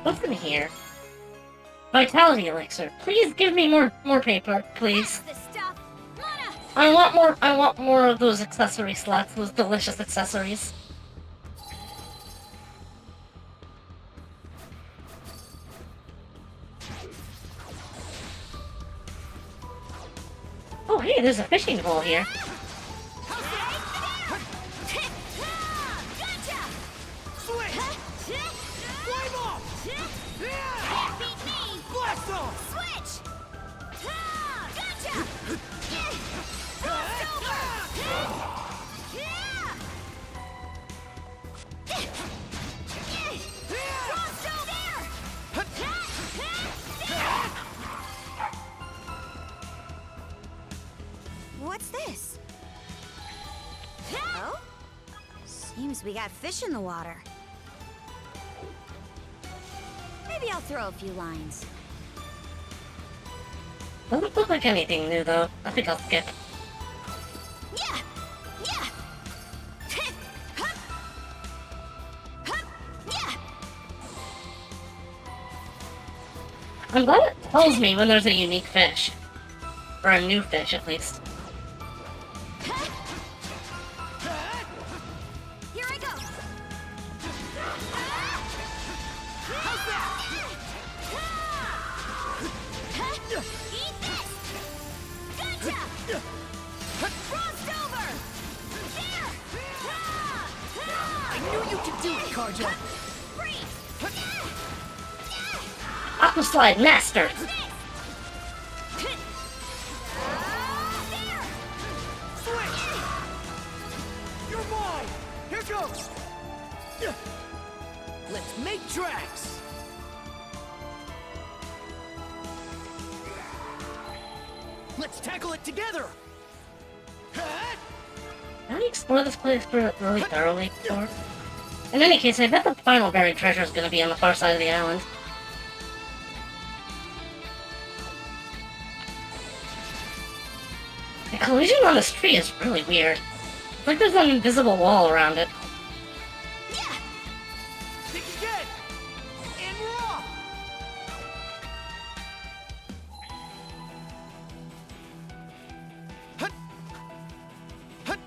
What's in here? Vitality elixir. Please give me more paper, please. That's the stuff. Mana. I want more of those accessory slots, those delicious accessories. Oh hey, there's a fishing hole here. What's this? Oh? Seems we got fish in the water. Maybe I'll throw a few lines. Doesn't look like anything new though. I think I'll skip. Yeah! Yeah! Hup! Hup! Yeah! I'm glad it tells me when there's a unique fish. Or a new fish, at least. Here I go! Eat this! Gotcha! Frost over! There! I knew you could do it, Karja. Freeze! Aqua Slide Master! There! Switch! You're mine! Here goes! Let's make tracks! Let's tackle it together! Can I explore this place really thoroughly before? In any case, I bet the final buried treasure is going to be on the far side of the island. The collision on this tree is really weird. It's like there's an invisible wall around it. Yeah! Think again! And we're off! Hut! Hut!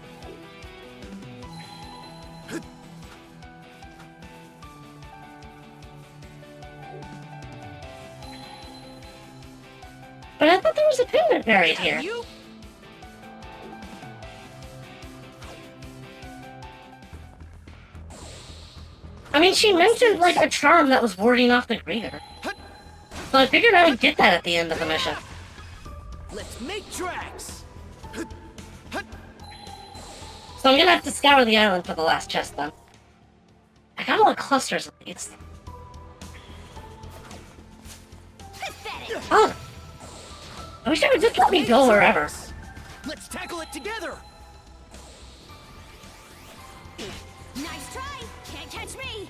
there's a pendant buried here. You? I mean, she mentioned, like, a charm that was warding off the greeter. So I figured I would get that at the end of the mission. Let's make tracks. So I'm gonna have to scour the island for the last chest, then. I got all the clusters of these. Pathetic. Oh! I wish I would just let me go wherever. Let's tackle it together. Nice try. Can't catch me.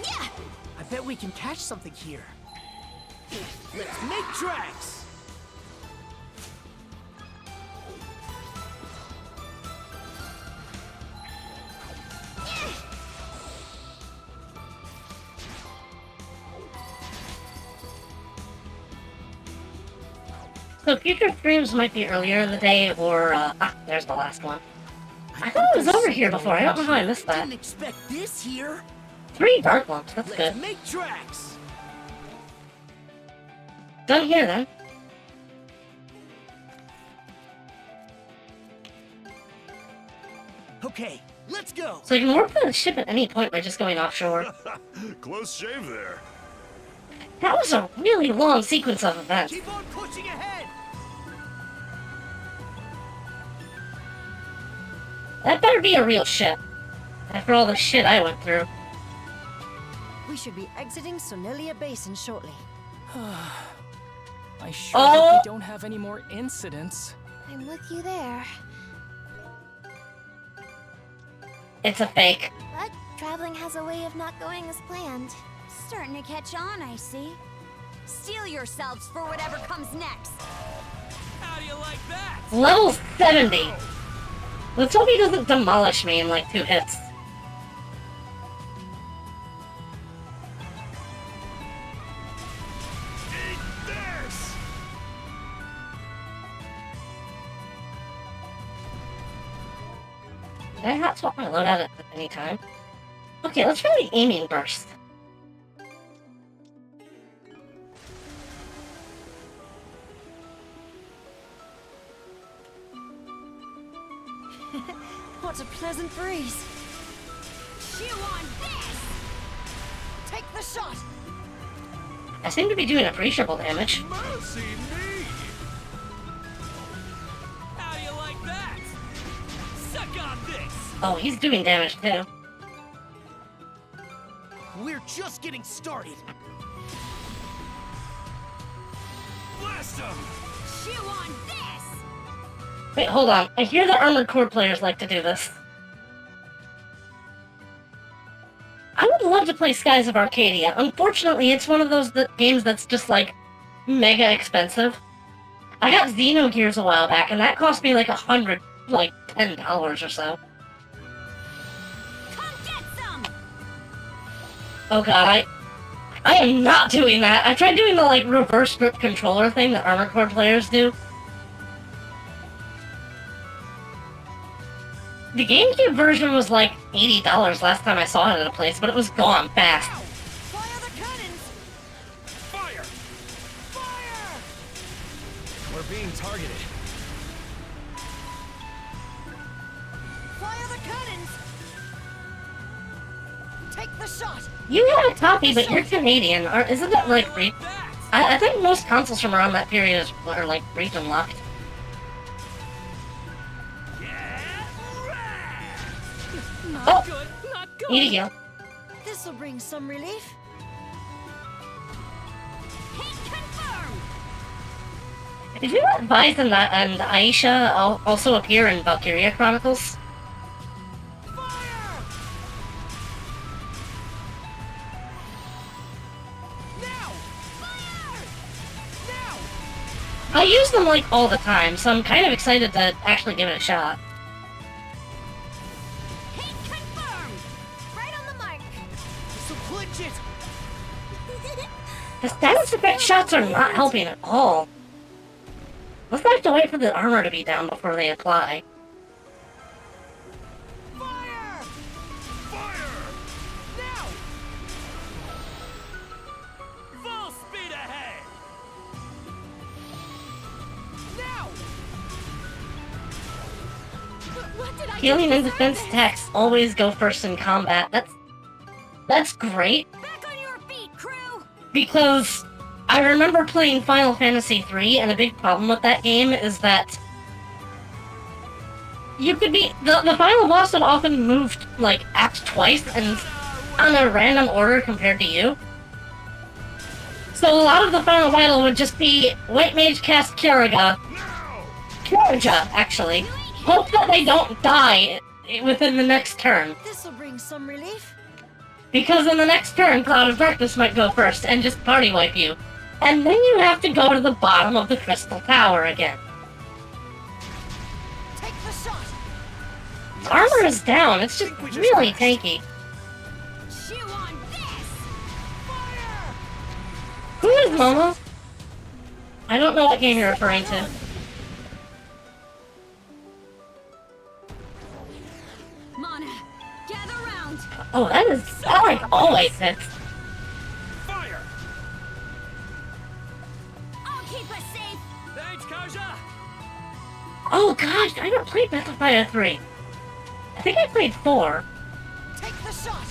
Yeah. I bet we can catch something here. Let's make tracks. So future streams might be earlier in the day, or, there's the last one. I thought it was over here before, I don't know how I missed that. Didn't expect this here. 3 dark lumps, that's Let's good. make tracks. Done here, then. Okay, let's go. So you can warp to the ship at any point by just going offshore. Close shave there. That was a really long sequence of events. Keep on pushing ahead. That better be a real ship. After all the shit I went through. We should be exiting Sonilia Basin shortly. I sure Oh! hope we don't have any more incidents. I'm with you there. It's a fake. But traveling has a way of not going as planned. Starting to catch on, I see. Steel yourselves for whatever comes next. How do you like that? Level 70! Let's hope he doesn't demolish me in like 2 hits. Eat this! Did I hot swap my loadout at any time? Okay, let's try the aiming burst. What a pleasant breeze. Chew on this! Take the shot. I seem to be doing appreciable damage. Mercy me! How do you like that? Suck on this! Oh, he's doing damage too. We're just getting started. Blast him! Chew on this! Wait, hold on. I hear the Armored Core players like to do this. I would love to play Skies of Arcadia. Unfortunately, it's one of those games that's just, like, mega expensive. I got Xenogears a while back, and that cost me, like, $10 or so. Come get some! Oh god, I am not doing that. I tried doing the, like, reverse grip controller thing that Armored Core players do. The GameCube version was like $80 last time I saw it at a place, but it was gone fast. Fire the cannons. Fire! Fire! We're being targeted. Fire the cannons. Take the shot. You have a copy, but you're Canadian, or isn't it like I think most consoles from around that period are like region locked. Not Oh! good, not good! Need a heal. This'll bring some relief. Hit confirmed! Did you let Vice and Aisha also appear in Valkyria Chronicles? Fire! Now! Fire! Now! I use them like all the time, so I'm kind of excited to actually give it a shot. Hit confirmed! Right on the mark! So clinch it! The status effect shots are not helping at all. Let's not have to wait for the armor to be down before they apply. Fire! Fire! Now! Full speed ahead! Now! What did I Healing do and to defense deserve attacks always go first in combat. That's great, this? Back on your feet, crew! because I remember playing Final Fantasy III, and a big problem with that game is that you could be the final boss would often move like act twice and on a random order compared to you. So a lot of the final battle would just be White Mage cast Now! Kiraja, actually. Hope that they don't die within the next turn. This'll bring some relief. Because in the next turn, Cloud of Darkness might go first and just party wipe you. And then you have to go to the bottom of the Crystal Tower again. Take the shot. Armor is down, it's just Think we just really passed. tanky. Chew on this! Fire! Who is Momo? I don't know what game you're referring to. Mana, gather round! Oh, that like always hits. Fire! I'll keep us safe! Thanks, Kaja! Oh gosh, I haven't played Battlefighter 3. I think I played 4. Take the shot.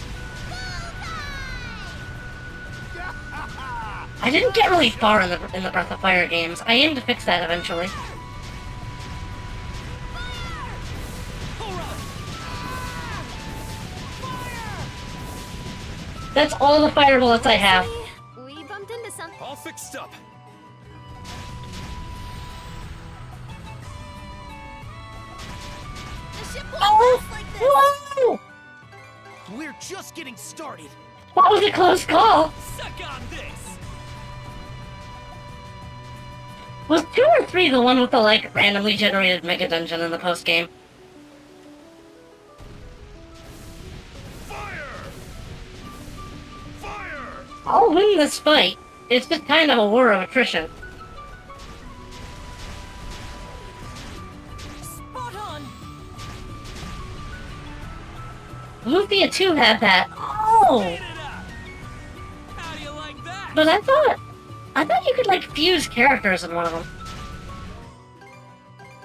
I didn't get really far in the Breath of Fire games. I aim to fix that eventually. That's all the fire bullets I have. We bumped into something. All fixed up. The ship won't Oh! last like this! Whoa! We're just getting started. That was a close call. Suck on this! Was 2 or 3 the one with the like randomly generated mega dungeon in the post game? Fire! Fire! I'll win this fight. It's just kind of a war of attrition. Spot on. Lufia 2 had that. Oh! Eat it up! How do you like that? But I thought you could like fuse characters in one of them.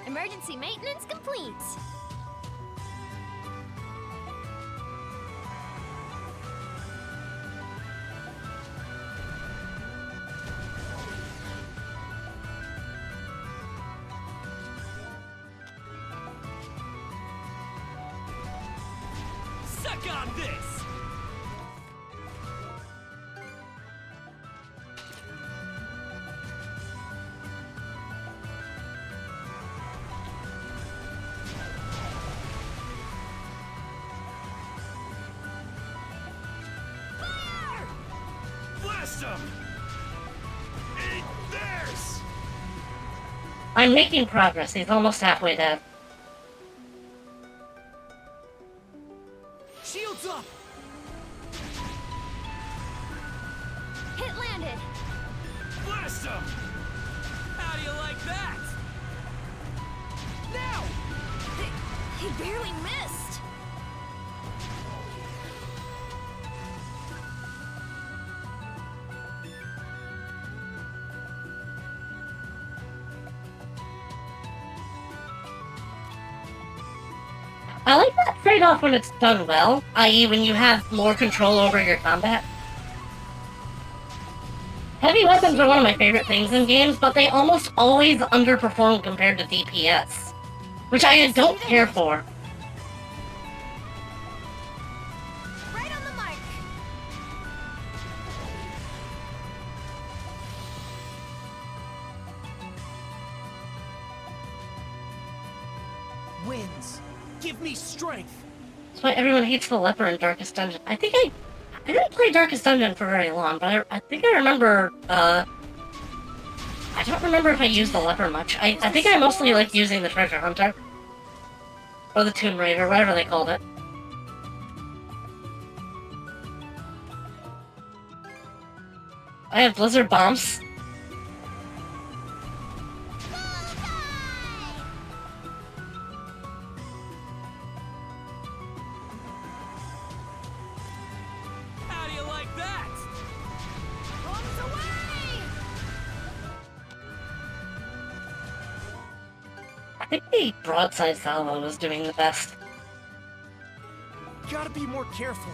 Emergency maintenance complete. Suck on this! Blast them! Eat theirs! I'm making progress. He's almost halfway dead. Shields up! Hit landed. Blast them! How do you like that? Now! He barely missed. I like that trade-off when it's done well, i.e. when you have more control over your combat. Heavy weapons are one of my favorite things in games, but they almost always underperform compared to DPS. Which I don't care for. Right on the mark. Winds, give me strength. That's why everyone hates the leper in Darkest Dungeon. I didn't play Darkest Dungeon for very long, but I think I remember, I don't remember if I used the leper much. I think I mostly like using the treasure hunter. Or the Tomb Raider, whatever they called it. I have blizzard bombs. think the broadside salvo was doing the best. Gotta be more careful.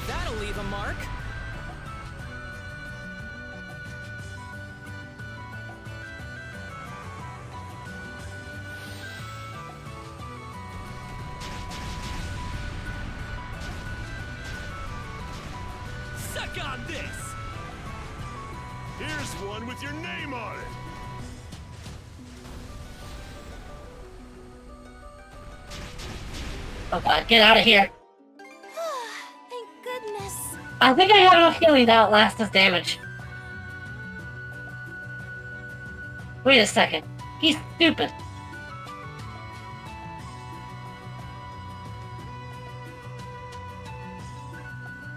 That'll leave a mark. Suck on this! Here's one with your name on it. Oh god, get out of here. Thank goodness. I think I have enough healing to outlast his damage. Wait a second. He's stupid.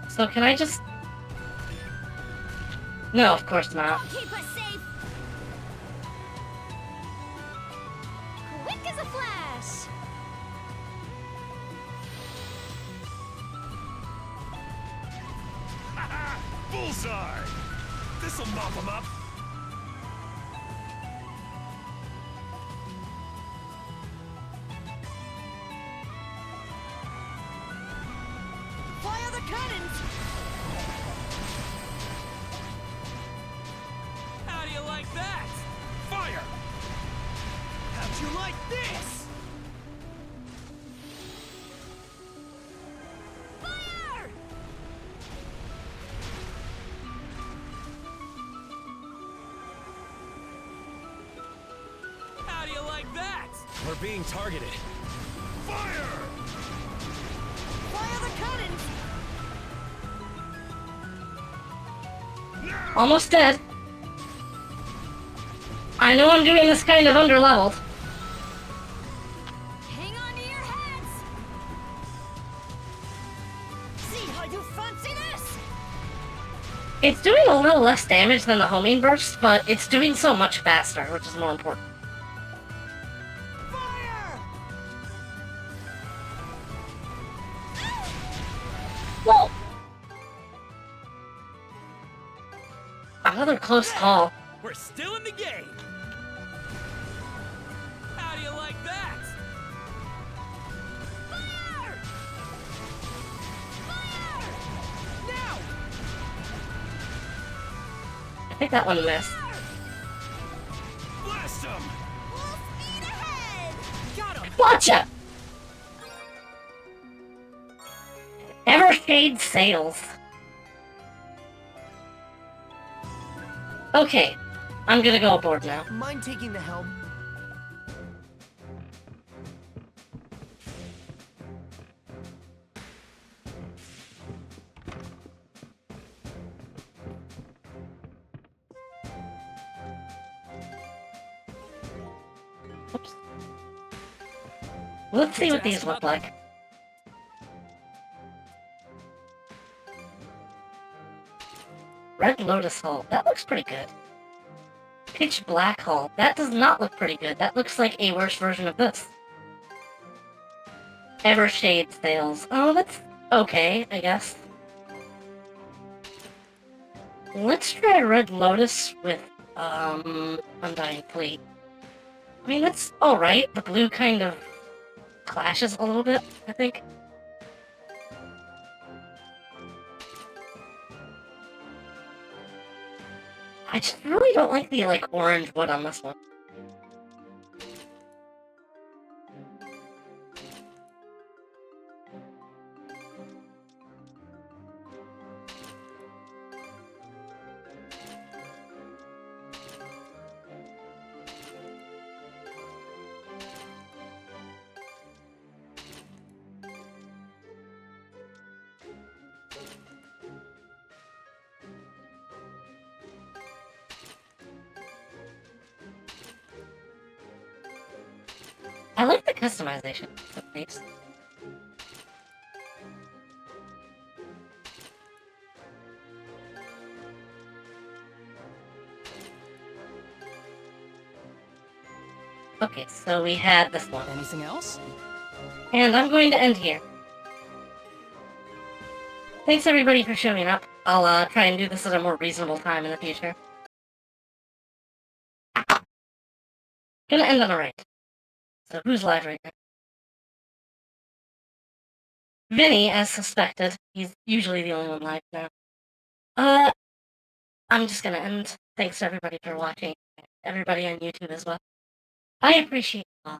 So can I just... No, of course not. Keep us safe. Quick as a flash. Bullseye! This'll mop him up. Fire the cannons! How do you like that? Fire! How'd you like this? Fire! How do you like that? We're being targeted. Fire! Fire the cannons! Almost dead. I know I'm doing this kind of underleveled. Hang on to your heads. See how you fancy this? It's doing a little less damage than the homing burst, but it's doing so much faster, which is more important. Fire! Whoa! Another close call. We're still in the game. How do you like that? Fire! Fire! Now! I think that one missed. Blast him! Full speed ahead. Got him! Watcha! Evershade Sails. Okay, I'm gonna go aboard now. Mind taking the helm? Oops. Let's see what these look like. Red Lotus Hull. That looks pretty good. Pitch Black Hull. That does not look pretty good. That looks like a worse version of this. Evershade Sails. Oh, that's okay, I guess. Let's try Red Lotus with, Undying Fleet. I mean, that's alright. The blue kind of clashes a little bit, I think. I just really don't like the, orange wood on this one. I like the customization. It's nice. Okay, so we had this one. Anything else? And I'm going to end here. Thanks everybody for showing up. I'll try and do this at a more reasonable time in the future. Gonna end on a rant. So who's live right now? Vinny, as suspected. He's usually the only one live now. I'm just gonna end. Thanks to everybody for watching. Everybody on YouTube as well. I appreciate you all.